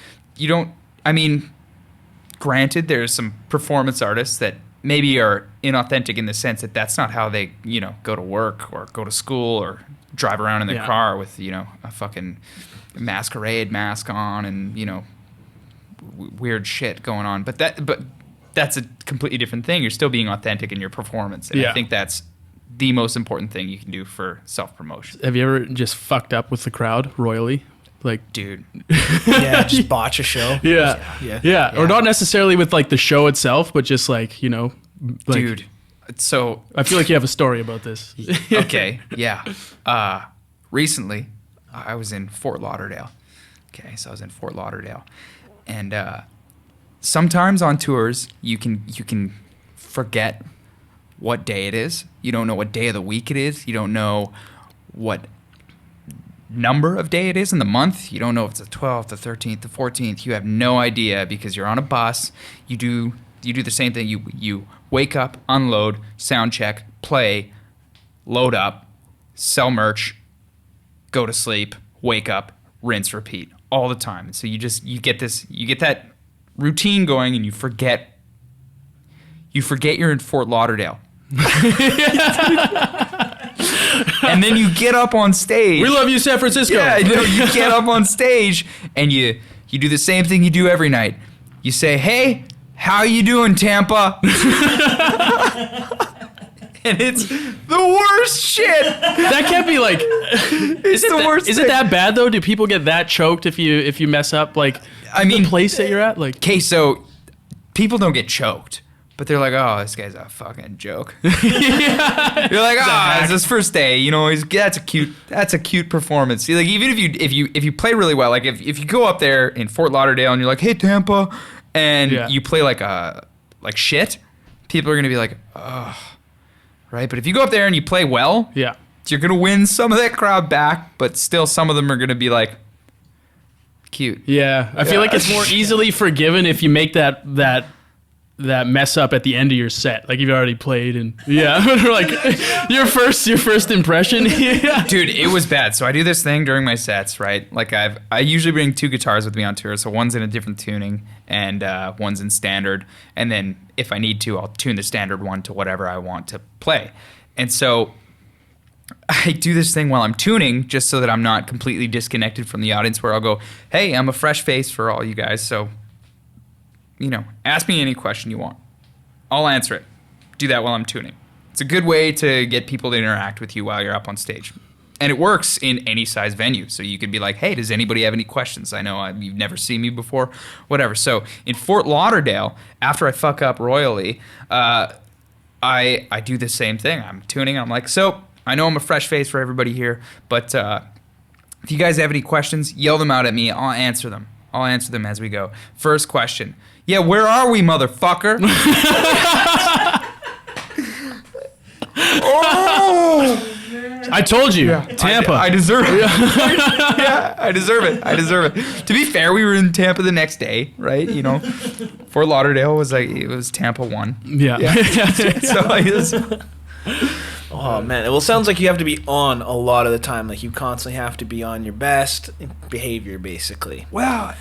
Granted, there's some performance artists that maybe are inauthentic in the sense that that's not how they, go to work or go to school or drive around in their car with, a fucking masquerade mask on and, weird shit going on. But that's a completely different thing. You're still being authentic in your performance. And I think that's the most important thing you can do for self-promotion. Have you ever just fucked up with the crowd royally? Like, dude. Yeah, just botch a show. Yeah. Or not necessarily with like the show itself, but just like, dude. So I feel like you have a story about this. Okay, yeah. Recently, I was in Fort Lauderdale. Okay, so I was in Fort Lauderdale. And sometimes on tours, you can forget what day it is. You don't know what day of the week it is. You don't know what number of day it is in the month. You don't know if it's the 12th, the 13th, the 14th. You have no idea because you're on a bus. You do the same thing. You wake up, unload, sound check, play, load up, sell merch, go to sleep, wake up, rinse, repeat all the time. And so you get that routine going, and you forget you're in Fort Lauderdale. And then you get up on stage. We love you, San Francisco. Yeah, you get up on stage and you do the same thing you do every night. You say, "Hey, how you doing, Tampa?" And it's the worst shit. That can't be like. It's the worst. Is it that bad though? Do people get that choked if you mess up? Like, the place that you're at. Like, okay, so people don't get choked. But they're like, oh, this guy's a fucking joke. You're like, oh, it's his first day. That's a cute performance. See, like, even if you play really well, like if you go up there in Fort Lauderdale and you're like, hey, Tampa, and you play like shit, people are gonna be like, oh, right. But if you go up there and you play well, you're gonna win some of that crowd back. But still, some of them are gonna be like, cute. Yeah, I feel like it's more easily forgiven if you make that mess up at the end of your set, like you've already played, and like your first impression. Dude, it was bad. So I do this thing during my sets, right? Like I usually bring 2 guitars with me on tour, so one's in a different tuning and one's in standard, and then if I need to, I'll tune the standard one to whatever I want to play. And so I do this thing while I'm tuning, just so that I'm not completely disconnected from the audience, where I'll go, hey, I'm a fresh face for all you guys, so ask me any question you want. I'll answer it. Do that while I'm tuning. It's a good way to get people to interact with you while you're up on stage. And it works in any size venue. So you could be like, hey, does anybody have any questions? I know you've never seen me before, whatever. So in Fort Lauderdale, after I fuck up royally, I do the same thing. I'm tuning. I'm like, so I know I'm a fresh face for everybody here, but if you guys have any questions, yell them out at me. I'll answer them. I'll answer them as we go. First question. Yeah, where are we, motherfucker? Oh! I told you. Yeah. Tampa. I deserve it. Yeah, I deserve it. To be fair, we were in Tampa the next day, right? Fort Lauderdale was it was Tampa 1. Yeah. So I just... Oh man, well, it sounds like you have to be on a lot of the time. Like you constantly have to be on your best behavior, basically. Well,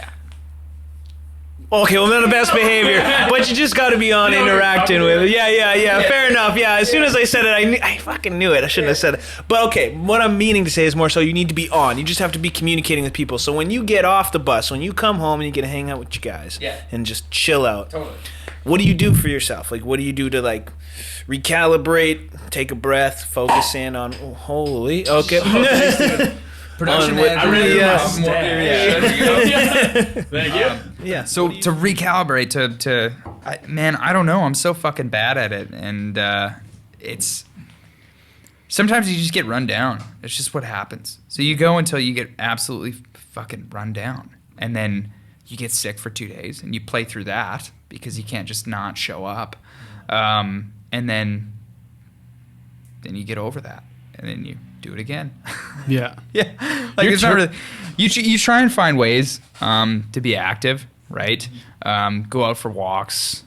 okay, well, not the best behavior, but you just got to be on interacting with it. Yeah. Fair enough. Yeah, as soon as I said it, I fucking knew it. I shouldn't have said it. But okay, what I'm meaning to say is more so you need to be on. You just have to be communicating with people. So when you get off the bus, when you come home and you get to hang out with you guys and just chill out, what do you do for yourself? Like, what do you do to like recalibrate, take a breath, focus in on? Oh, holy, okay. Production I really Thank you. Yeah. So to recalibrate, I don't know. I'm so fucking bad at it, and it's sometimes you just get run down. It's just what happens. So you go until you get absolutely fucking run down, and then you get sick for 2 days, and you play through that because you can't just not show up, and then you get over that, and then you do it again. Yeah. Like it's not really. You try and find ways to be active, right? Go out for walks,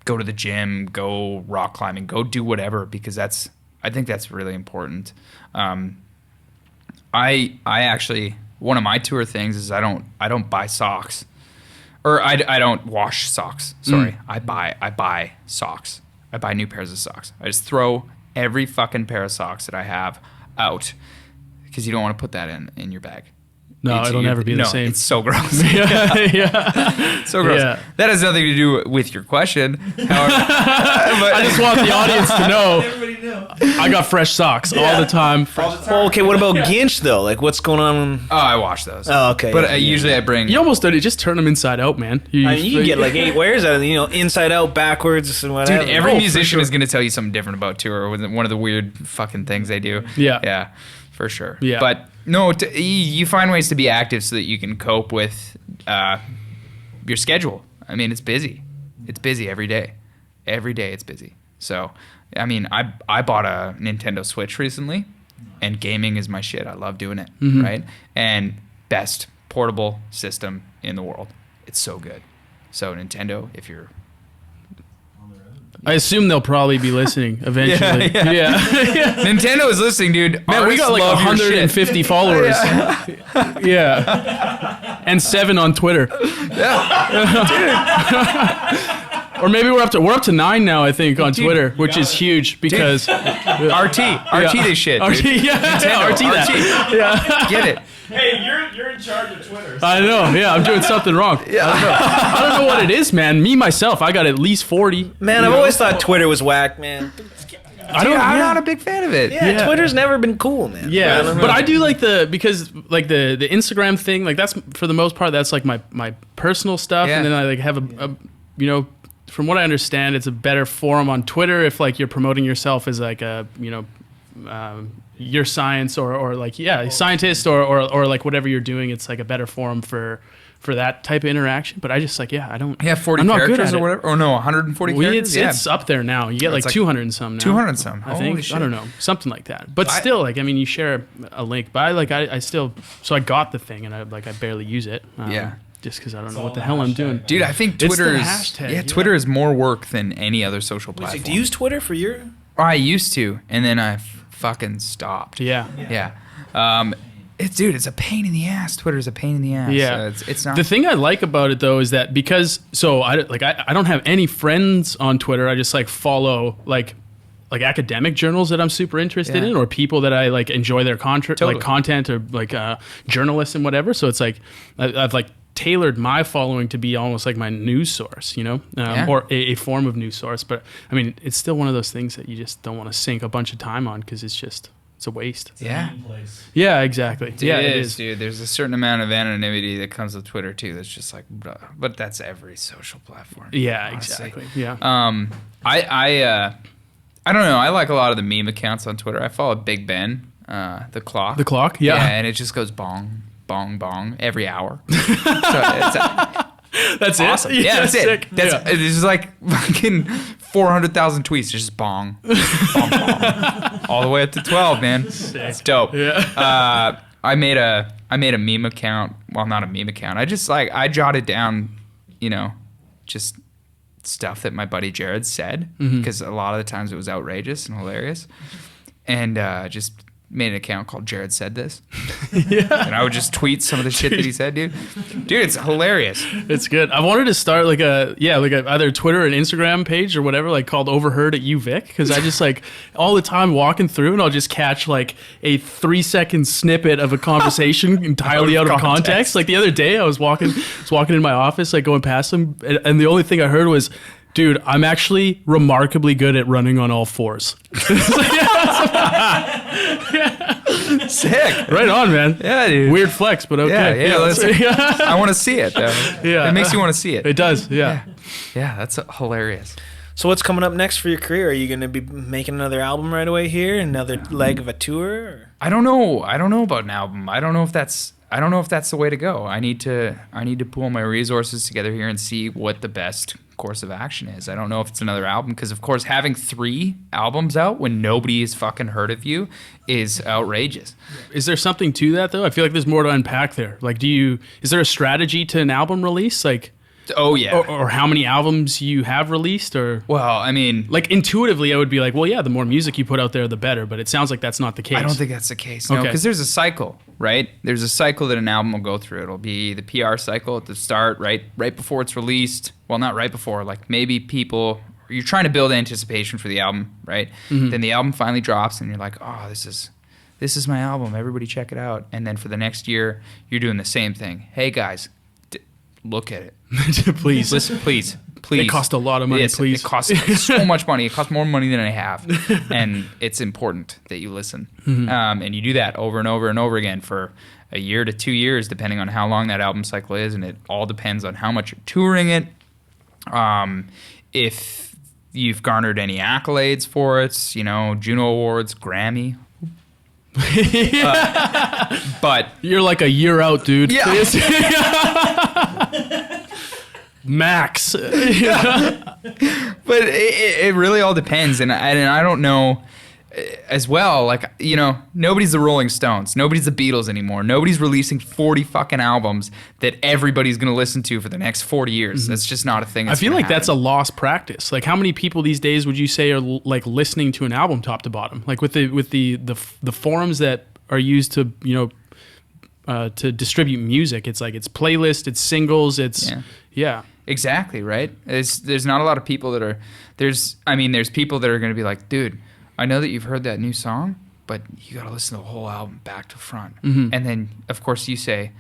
go to the gym, go rock climbing, go do whatever, because I think that's really important. I actually, one of my tour things is I don't buy socks, or I don't wash socks. Sorry, I buy socks. I buy new pairs of socks. I just throw every fucking pair of socks that I have out, because you don't want to put that in your bag. No, it'll never be the same. It's so gross. Yeah. So gross. Yeah. That has nothing to do with your question. However, I just want the audience to know. I got fresh socks all the time. Well, okay, what about Ginch though? Like, what's going on? Oh, I wash those. Oh, okay. But usually I bring. You almost don't. Just turn them inside out, man. You can get like 8 wears out of it, inside out, backwards, and whatever. Dude, every musician is going to tell you something different about tour. One of the weird fucking things they do. Yeah. Yeah, for sure. Yeah. But no, you find ways to be active so that you can cope with your schedule. I mean, it's busy. It's busy every day. Every day it's busy. So, I mean, I bought a Nintendo Switch recently, and gaming is my shit. I love doing it, right? And best portable system in the world. It's so good. So, Nintendo, if you're... I assume they'll probably be listening eventually. Yeah. Nintendo is listening, dude. Man, we got like 150 followers. Yeah. And 7 on Twitter. Yeah. Or maybe we're up to 9 now, I think, on Twitter, which is huge because RT this shit. RT, dude. yeah. RT that. Yeah. Get it. Hey, you're in charge of Twitter. So. I know, yeah, I'm doing something wrong. Yeah. I don't know what it is, man. Me, myself, I got at least 40. Man, I've always thought Twitter was whack, man. I'm not a big fan of it. Yeah, Twitter's never been cool, man. Yeah, but I do like the Instagram thing, like that's, for the most part, that's like my personal stuff, and then I like have a from what I understand, it's a better forum on Twitter if like you're promoting yourself as like a, your science or like, scientist or like whatever you're doing. It's like a better forum for that type of interaction. But I just like, I don't. Yeah, 40 characters or whatever. Or no, 140 characters. It's up there now. You get like 200 and some now. 200 and some. I think. I don't know. Something like that. But still, like, I mean, you share a link. But I still, so I got the thing and I barely use it. Just because I don't know what the hell I'm doing. Dude, I think Twitter Twitter is more work than any other social platform. Do you use Twitter for your... I used to, and then I fucking stopped. Yeah. It's a pain in the ass. Twitter's a pain in the ass. Yeah. It's not. The thing I like about it though is that because I don't have any friends on Twitter. I just like follow like academic journals that I'm super interested in, or people that I like enjoy their content or like journalists and whatever. So it's like I've like tailored my following to be almost like my news source, or a form of news source. But I mean, it's still one of those things that you just don't want to sink a bunch of time on because it's a waste. Yeah, exactly. It is, dude. There's a certain amount of anonymity that comes with Twitter too. That's just like, but that's every social platform. Yeah, honestly. exactly. Yeah. I don't know. I like a lot of the meme accounts on Twitter. I follow Big Ben, the clock. The clock, yeah. And it just goes bong, bong, bong every hour. That's awesome. it. Yeah, that's sick. it. This is like fucking 400,000 tweets, just bong, bong, bong, all the way up to 12, man. Sick. It's dope. Yeah. I made a meme account. Well, not a meme account. I jotted down, just stuff that my buddy Jared said, because a lot of the times it was outrageous and hilarious, and just made an account called Jared Said This. And I would just tweet some of the shit that he said, dude. Dude, it's hilarious. It's good. I wanted to start like a either Twitter and Instagram page or whatever, like called Overheard at UVic, because I just like all the time walking through and I'll just catch like a 3-second snippet of a conversation entirely out of context. Like the other day I was walking in my office, like going past them, and the only thing I heard was, dude, I'm actually remarkably good at running on all fours. Sick. Right on, man. Yeah, dude. Weird flex, but okay. I want to see it, though. Yeah. It makes you want to see it. It does, yeah. Yeah, that's hilarious. So what's coming up next for your career? Are you going to be making another album right away here? Another leg of a tour? Or? I don't know about an album. I don't know if that's the way to go. I need to pool my resources together here and see what the best course of action is. I don't know if it's another album, because of course having 3 albums out when nobody has fucking heard of you is outrageous. Is there something to that though? I feel like there's more to unpack there. Like, is there a strategy to an album release? Like, Oh yeah. Or how many albums you have released, or Well, I mean, like intuitively, I would be like, well, yeah, the more music you put out there, the better. But it sounds like that's not the case. I don't think that's the case. No, Okay. because there's a cycle, right? There's a cycle that an album will go through. It'll be the PR cycle at the start, right before it's released. Well, not right before. Like maybe you're trying to build anticipation for the album, right? Mm-hmm. Then the album finally drops, and you're like, oh, this is my album. Everybody check it out. And then for the next year, you're doing the same thing. Hey guys, look at it. Please. Listen, please. It cost a lot of money, Yes, please. It costs so much money. It costs more money than I have. And it's important that you listen. Mm-hmm. And you do that over and over and over again for a year to 2 years, depending on how long that album cycle is. And it all depends on how much you're touring it. If you've garnered any accolades for it, you know, Juno Awards, Grammy. But You're like a year out, dude. Yeah. Max. But it really all depends, and I don't know as well. Like, you know, nobody's the Rolling Stones, nobody's the Beatles anymore. Nobody's releasing 40 fucking albums that everybody's gonna listen to for the next 40 years. Mm-hmm. That's just not a thing. I feel like that's a lost practice. Like, how many people these days would you say are like listening to an album top to bottom? Like with the forums that are used to, you know, to distribute music. It's like it's playlist, it's singles, it's yeah. Exactly, right? There's not a lot of people that are there's people that are going to be like, dude, I know that you've heard that new song, but you got to listen to the whole album back to front. Mm-hmm. And then of course you say,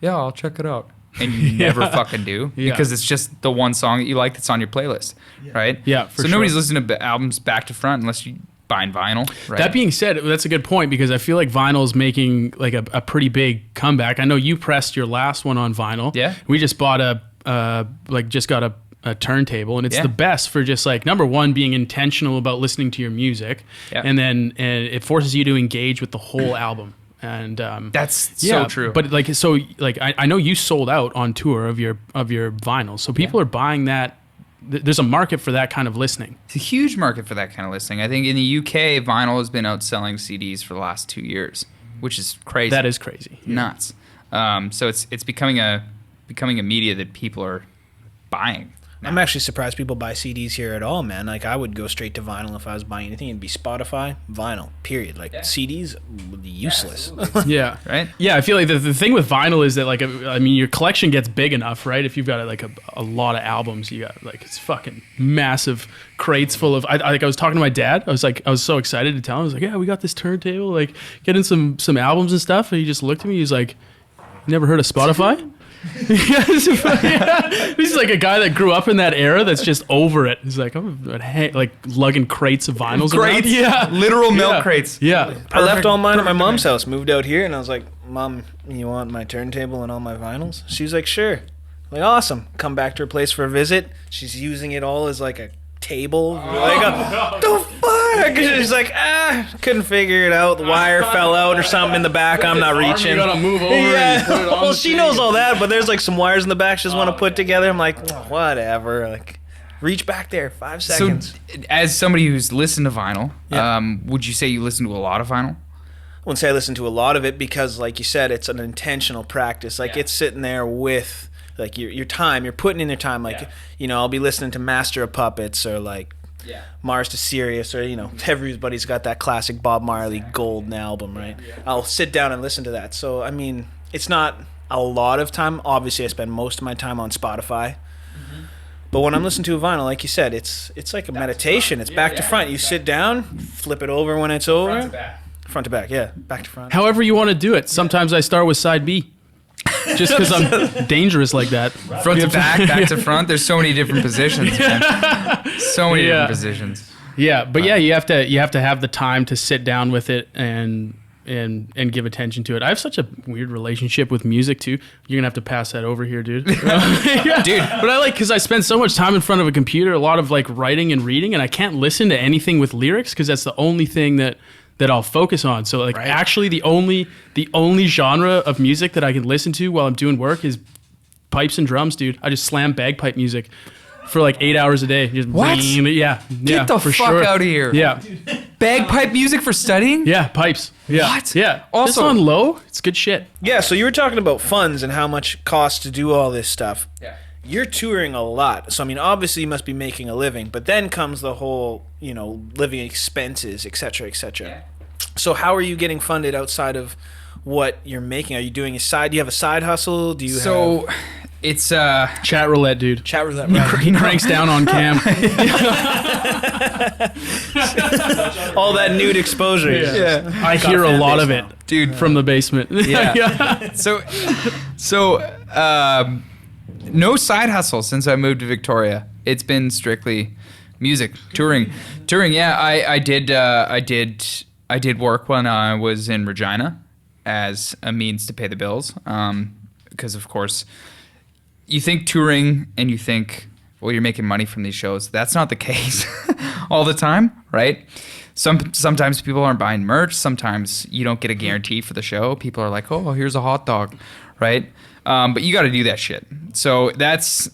yeah, I'll check it out. And you never fucking do because it's just the one song that you like that's on your playlist, right? Yeah, for so sure. nobody's listening to albums back to front unless you buying vinyl, right? That being said, that's a good point because I feel like vinyl is making like a pretty big comeback. I know you pressed your last one on vinyl. Yeah. We just bought just got a turntable, and it's the best for just like, number one, being intentional about listening to your music, and then it forces you to engage with the whole album. And that's so true. But like, so like, I know you sold out on tour of your vinyl, so people are buying that. There's a market for that kind of listening. It's a huge market for that kind of listening. I think in the UK, vinyl has been outselling CDs for the last 2 years, which is crazy. That is crazy. Nuts. So it's becoming a media that people are buying. I'm actually surprised people buy CDs here at all, man. Like, I would go straight to vinyl if I was buying anything. It'd be Spotify, vinyl, period. Like, CDs would be useless. Yeah. Right? Yeah, I feel like the thing with vinyl is that, like, I mean, your collection gets big enough, right? If you've got, like, a lot of albums, you got, like, it's fucking massive crates full of... I was talking to my dad. I was so excited to tell him. I was like, yeah, we got this turntable, like, getting some albums and stuff. And he just looked at me. He's like, you never heard of Spotify? He's like a guy that grew up in that era that's just over it. He's like, I'm like lugging crates of vinyls around. Yeah, literal milk crates. Yeah, I left all mine at my mom's house, moved out here, and I was like, Mom, you want my turntable and all my vinyls? She was like, sure. I'm like, awesome. Come back to her place for a visit. She's using it all as like a table. Like, the fuck? She's like, couldn't figure it out. The wire fell out or something in the back. I'm not reaching. You gotta move over. Yeah. And put it on Well, the she thing. knows all that, but there's like some wires in the back she just want to put together. I'm like, whatever. Like, reach back there, 5 seconds. So, as somebody who's listened to vinyl, would you say you listen to a lot of vinyl? I wouldn't say I listen to a lot of it because, like you said, it's an intentional practice. Like, it's sitting there with like your time. You're putting in your time. Like, you know, I'll be listening to Master of Puppets or like Mars to Sirius, or, you know, everybody's got that classic Bob Marley Golden album, right? I'll sit down and listen to that. So, I mean, it's not a lot of time. Obviously, I spend most of my time on Spotify. But when I'm listening to a vinyl, like you said, it's like a meditation. It's back to front. You sit down, flip it over when it's over. Front to back, yeah. Back to front. However you want to do it. Sometimes I start with side B. Just because I'm dangerous like that. Front to back to front. There's so many different positions, man. So many different positions. Yeah, but you have to have the time to sit down with it and give attention to it. I have such a weird relationship with music too. You're gonna have to pass that over here, dude. Dude, but I like, because I spend so much time in front of a computer, a lot of like writing and reading, and I can't listen to anything with lyrics because that's the only thing that I'll focus on. So like, actually the only genre of music that I can listen to while I'm doing work is pipes and drums, dude. I just slam bagpipe music for like 8 hours a day. Just what? Yeah. Get the fuck out of here. Yeah. Bagpipe music for studying? Yeah, pipes. Yeah. What? Yeah. Also, just on low, it's good shit. Yeah, so you were talking about funds and how much it costs to do all this stuff. Yeah. you're touring a lot. So, I mean, obviously you must be making a living, but then comes the whole, living expenses, et cetera, et cetera. Yeah. So how are you getting funded outside of what you're making? Are you doing do you have a side hustle? It's chat roulette, dude. Chat roulette, right? He cranks down on cam. All that nude exposure. Yeah. I hear a lot of it, dude, from the basement. Yeah. So no side hustle since I moved to Victoria. It's been strictly music, touring. Yeah, I did work when I was in Regina as a means to pay the bills. Because of course, you think touring and you think, well, you're making money from these shows. That's not the case all the time, right? Sometimes people aren't buying merch. Sometimes you don't get a guarantee for the show. People are like, oh, here's a hot dog, right? But you got to do that shit. So that's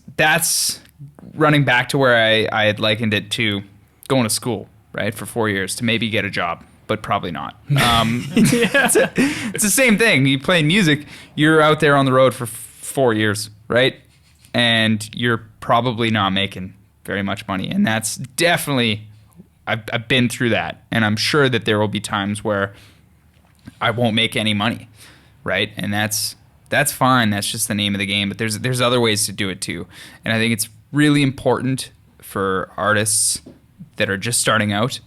running back to where I had likened it to going to school, right, for 4 years to maybe get a job, but probably not. It's the same thing. You play music, you're out there on the road for 4 years, right? And you're probably not making very much money. And that's definitely, I've been through that. And I'm sure that there will be times where I won't make any money, right? And that's fine. That's just the name of the game. But there's other ways to do it too. And I think it's really important for artists that are just starting out.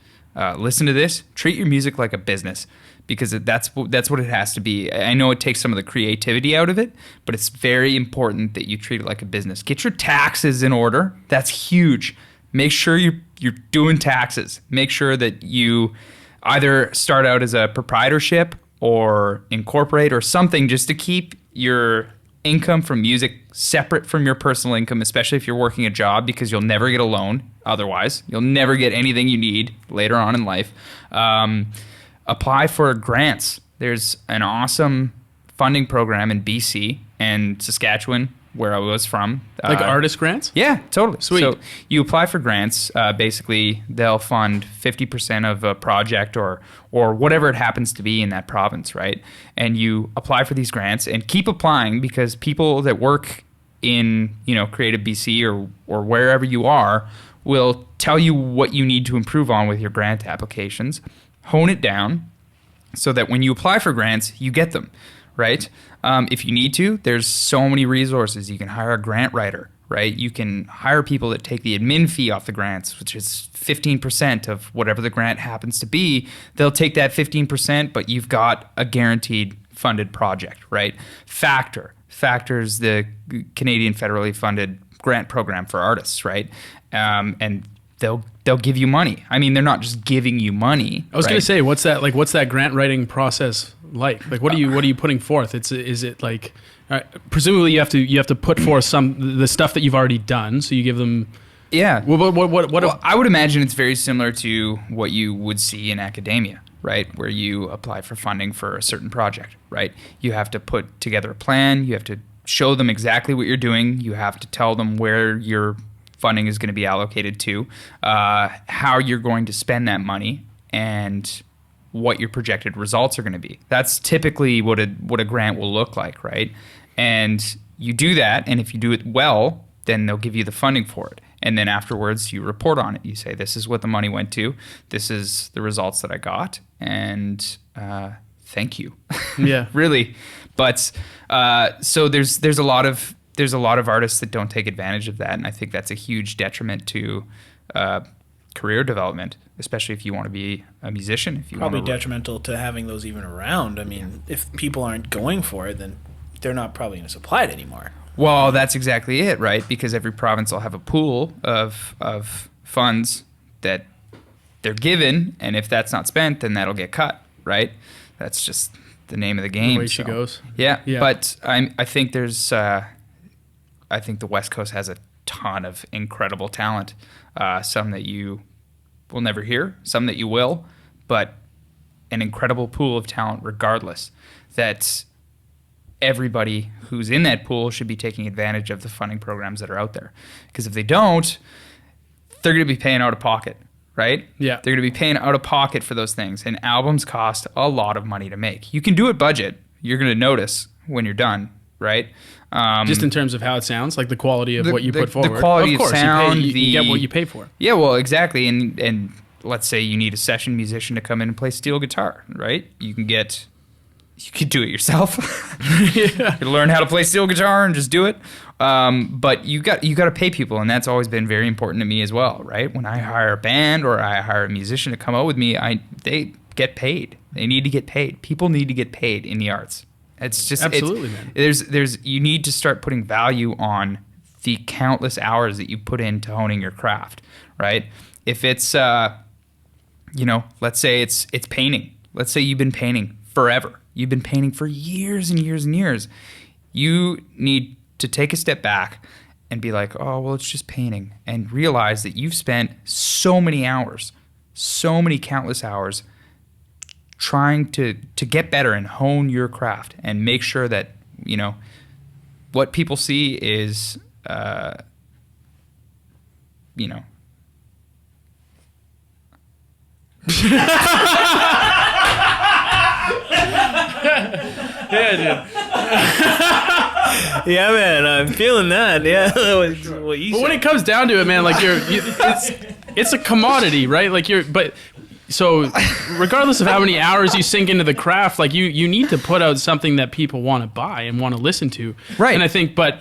Listen to this. Treat your music like a business, because that's what it has to be. I know it takes some of the creativity out of it, but it's very important that you treat it like a business. Get your taxes in order. That's huge. Make sure you're doing taxes. Make sure that you either start out as a proprietorship or incorporate or something, just to keep your income from music separate from your personal income, especially if you're working a job, because you'll never get a loan otherwise. You'll never get anything you need later on in life. Apply for grants. There's an awesome funding program in BC and Saskatchewan, where I was from. Like artist grants? Yeah, totally. Sweet. So you apply for grants. Basically, they'll fund 50% of a project or whatever it happens to be in that province, right? And you apply for these grants and keep applying, because people that work in Creative BC or wherever you are will tell you what you need to improve on with your grant applications. Hone it down so that when you apply for grants, you get them, right? If you need to, there's so many resources. You can hire a grant writer, right? You can hire people that take the admin fee off the grants, which is 15% of whatever the grant happens to be. They'll take that 15%, but you've got a guaranteed funded project, right? Factor's the Canadian federally funded grant program for artists, right? And they'll give you money. I mean, they're not just giving you money. I was going to say, what's that grant writing process like? Like, what are you putting forth? Is it like, presumably you have to put forth the stuff that you've already done. So you give them. Yeah. What I would imagine it's very similar to what you would see in academia, right? Where you apply for funding for a certain project, right? You have to put together a plan. You have to show them exactly what you're doing. You have to tell them where your funding is going to be allocated to, how you're going to spend that money, and what your projected results are going to be. That's typically what a grant will look like, right? And you do that, and if you do it well, then they'll give you the funding for it. And then afterwards, you report on it. You say, this is what the money went to. This is the results that I got. And thank you. Yeah. Really. But so there's a lot of artists that don't take advantage of that. And I think that's a huge detriment to career development, especially if you want to be a musician. If you probably detrimental to having those even around. I mean, if people aren't going for it, then they're not probably going to supply it anymore. Well, that's exactly it, right? Because every province will have a pool of funds that they're given, and if that's not spent, then that'll get cut, right? That's just the name of the game. The way she goes. Yeah, but I think there's I think the West Coast has a ton of incredible talent. Some that you will never hear, some that you will, but an incredible pool of talent regardless. That everybody who's in that pool should be taking advantage of the funding programs that are out there. Because if they don't, they're going to be paying out of pocket, right? Yeah. They're going to be paying out of pocket for those things. And albums cost a lot of money to make. You can do it budget. You're going to notice when you're done right? Just in terms of how it sounds, like the quality of what you put forward. The quality of course, of sound. you get what you pay for. Yeah, well, exactly. And let's say you need a session musician to come in and play steel guitar, right? You can do it yourself. You can learn how to play steel guitar and just do it. But you got to pay people, and that's always been very important to me as well, right? When I hire a band or I hire a musician to come out with me, they get paid. They need to get paid. People need to get paid in the arts. It's just absolutely, man. You need to start putting value on the countless hours that you put into honing your craft, right? If it's let's say it's painting. Let's say you've been painting forever. You've been painting for years and years and years. You need to take a step back and be like, oh, well, it's just painting, and realize that you've spent so many hours, so many countless hours trying to get better and hone your craft and make sure that, what people see is, Yeah, dude. Yeah, man, I'm feeling that. Yeah, what you But said. when it comes down to it, man, like it's a commodity, right? So regardless of how many hours you sink into the craft, like you need to put out something that people want to buy and want to listen to. Right. And I think, but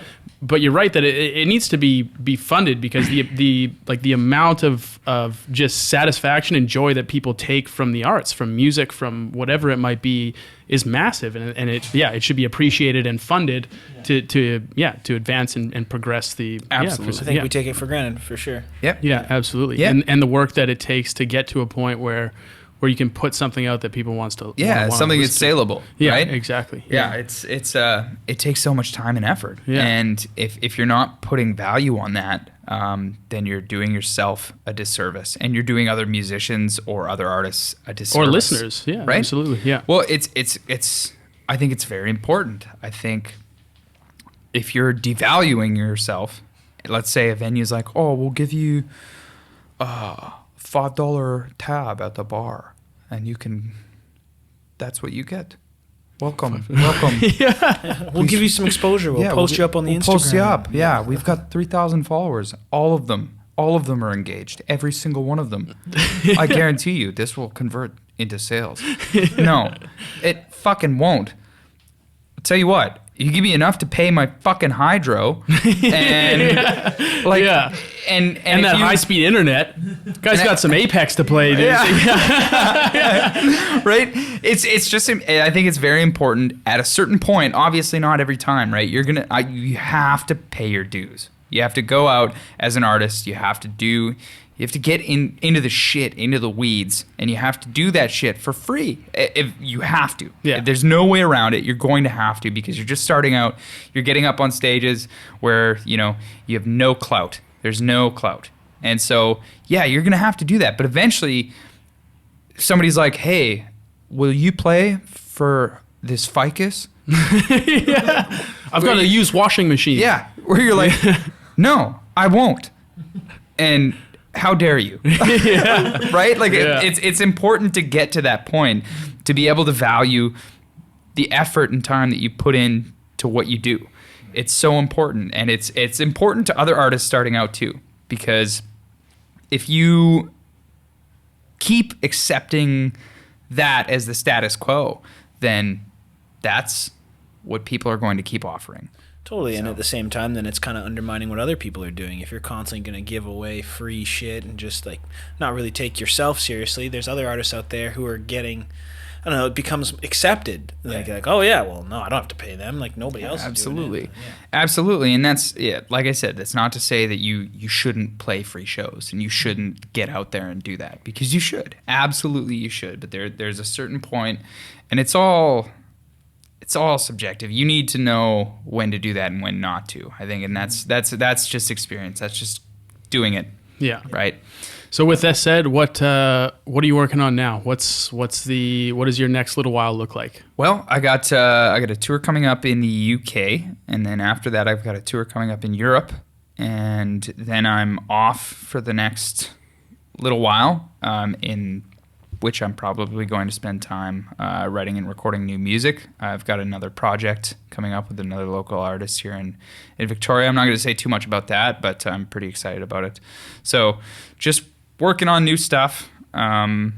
you're right that it needs to be funded, because the amount of just satisfaction and joy that people take from the arts, from music, from whatever it might be, is massive, and it should be appreciated and funded to advance and progress the. Absolutely. I think we take it for granted, for sure. Yep. Yeah, absolutely. Yeah. And the work that it takes to get to a point where you can put something out that people wants to. Yeah, wanna something that's listen to. saleable. Yeah, right? exactly. Yeah, it takes so much time and effort. Yeah. And if you're not putting value on that, then you're doing yourself a disservice, and you're doing other musicians or other artists a disservice. Or listeners. Yeah, right? absolutely. Yeah. Well, it's I think it's very important. I think if you're devaluing yourself, let's say a venue's like, oh, we'll give you a $5 tab at the bar, and that's what you get. Welcome. We'll give you some exposure. We'll post you up on the Instagram. Post you up. Yeah, we've got 3,000 followers. All of them are engaged. Every single one of them. I guarantee you, this will convert into sales. No, it fucking won't. I'll tell you what. You give me enough to pay my fucking hydro, and and that high-speed internet. Guy's got some Apex to play, dude. Yeah. Right? It's just, I think it's very important at a certain point, obviously not every time, right? You have to pay your dues. You have to go out as an artist, you have to get into the shit, into the weeds, and you have to do that shit for free. If you have to. Yeah. There's no way around it. You're going to have to, because you're just starting out. You're getting up on stages where, you have no clout. There's no clout. And so, yeah, you're going to have to do that. But eventually, somebody's like, hey, will you play for this ficus? Yeah. I've got a used washing machine. Yeah. Where you're like, no, I won't. And how dare you? Right? Like, it's important to get to that point, to be able to value the effort and time that you put in to what you do. It's so important, and it's important to other artists starting out too, because if you keep accepting that as the status quo, then that's what people are going to keep offering. Totally, and at the same time, then it's kind of undermining what other people are doing. If you're constantly going to give away free shit and just like not really take yourself seriously, there's other artists out there who are getting, I don't know, it becomes accepted. Like, oh yeah, well, no, I don't have to pay them. Like nobody else. Absolutely, is doing it. Absolutely, and that's like I said, that's not to say that you shouldn't play free shows and you shouldn't get out there and do that, because you should. Absolutely, you should. But there's a certain point, and it's all subjective. You need to know when to do that and when not to, I think, and that's just experience. That's just doing it. Yeah. Right. So with that said, what are you working on now? What does your next little while look like? Well, I got a tour coming up in the UK, and then after that I've got a tour coming up in Europe, and then I'm off for the next little while in which I'm probably going to spend time writing and recording new music. I've got another project coming up with another local artist here in Victoria. I'm not going to say too much about that, but I'm pretty excited about it. So just working on new stuff, and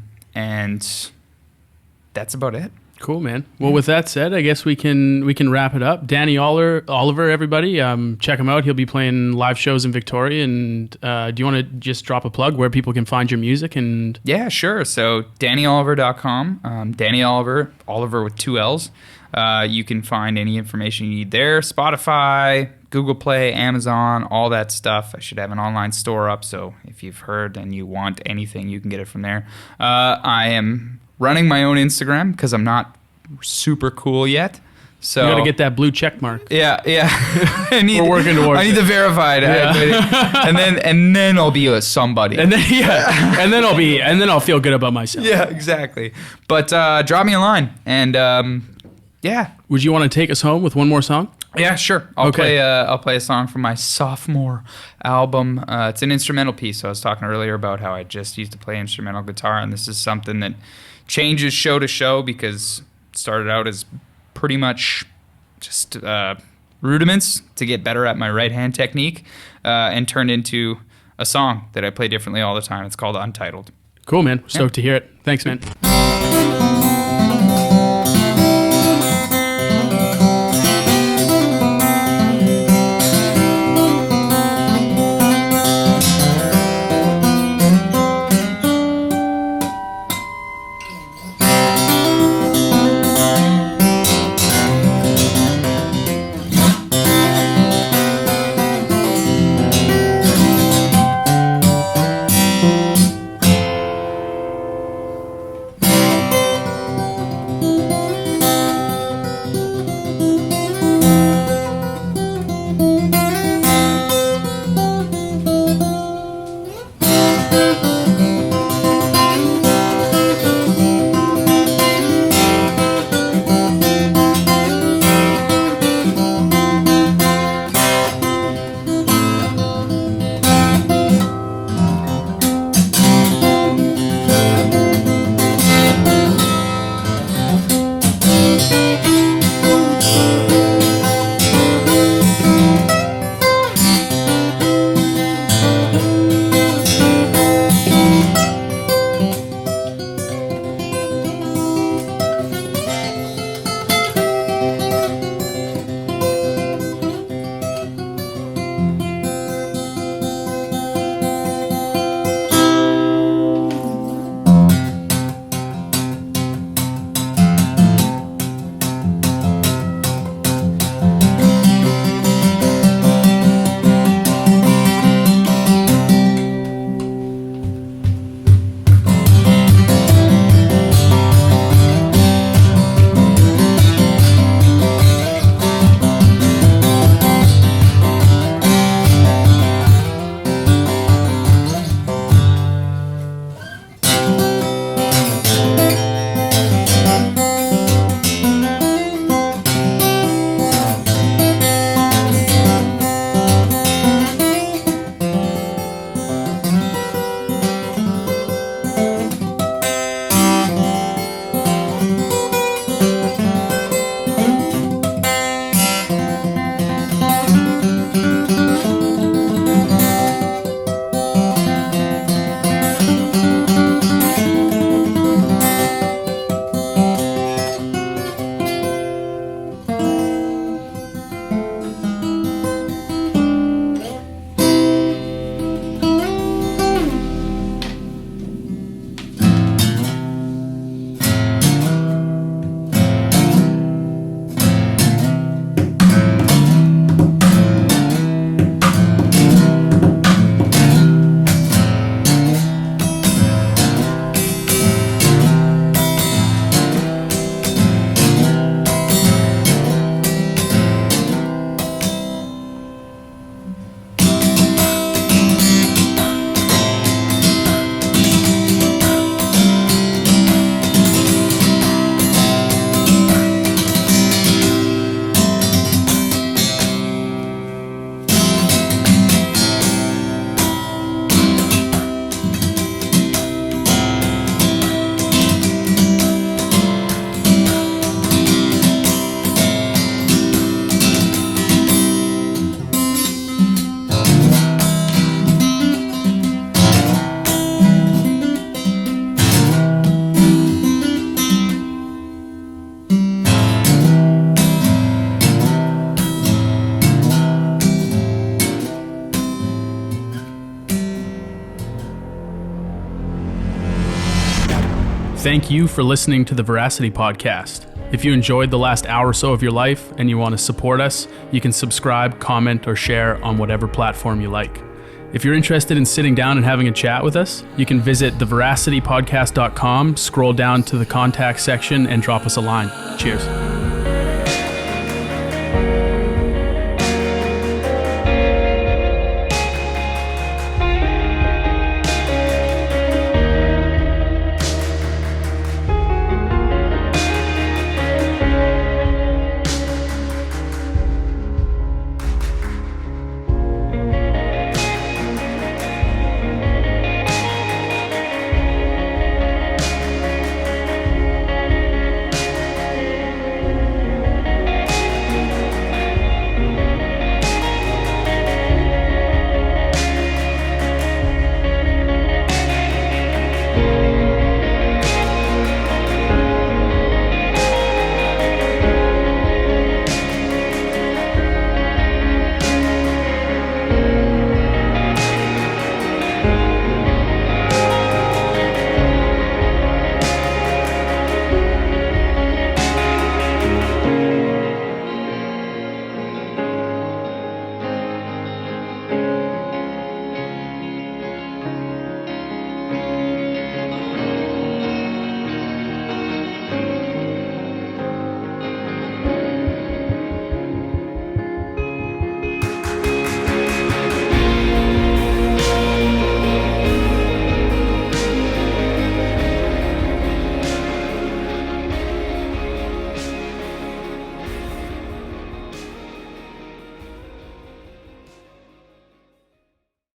that's about it. Cool, man. Well, with that said, I guess we can wrap it up. Danny Olliver, everybody, check him out. He'll be playing live shows in Victoria. And do you want to just drop a plug where people can find your music? And yeah, sure. So DannyOlliver.com. Danny Olliver, Olliver with 2 L's. You can find any information you need there. Spotify, Google Play, Amazon, all that stuff. I should have an online store up, so if you've heard and you want anything, you can get it from there. I am running my own Instagram because I'm not super cool yet. So you got to get that blue check mark. Yeah. We're working towards I need the verified. Yeah. and then I'll be a somebody. And then I'll feel good about myself. Yeah, exactly. But drop me a line, and yeah. Would you want to take us home with one more song? Yeah, sure. I'll play a song from my sophomore album. It's an instrumental piece. So I was talking earlier about how I just used to play instrumental guitar, and this is something that changes show to show because it started out as pretty much just rudiments to get better at my right hand technique, and turned into a song that I play differently all the time. It's called Untitled. Cool, man. Stoked to hear it. Thanks, man. Thank you for listening to the Veracity podcast. If you enjoyed the last hour or so of your life and you want to support us, you can subscribe, comment, or share on whatever platform you like. If you're interested in sitting down and having a chat with us, you can visit theveracitypodcast.com, scroll down to the contact section, and drop us a line. Cheers.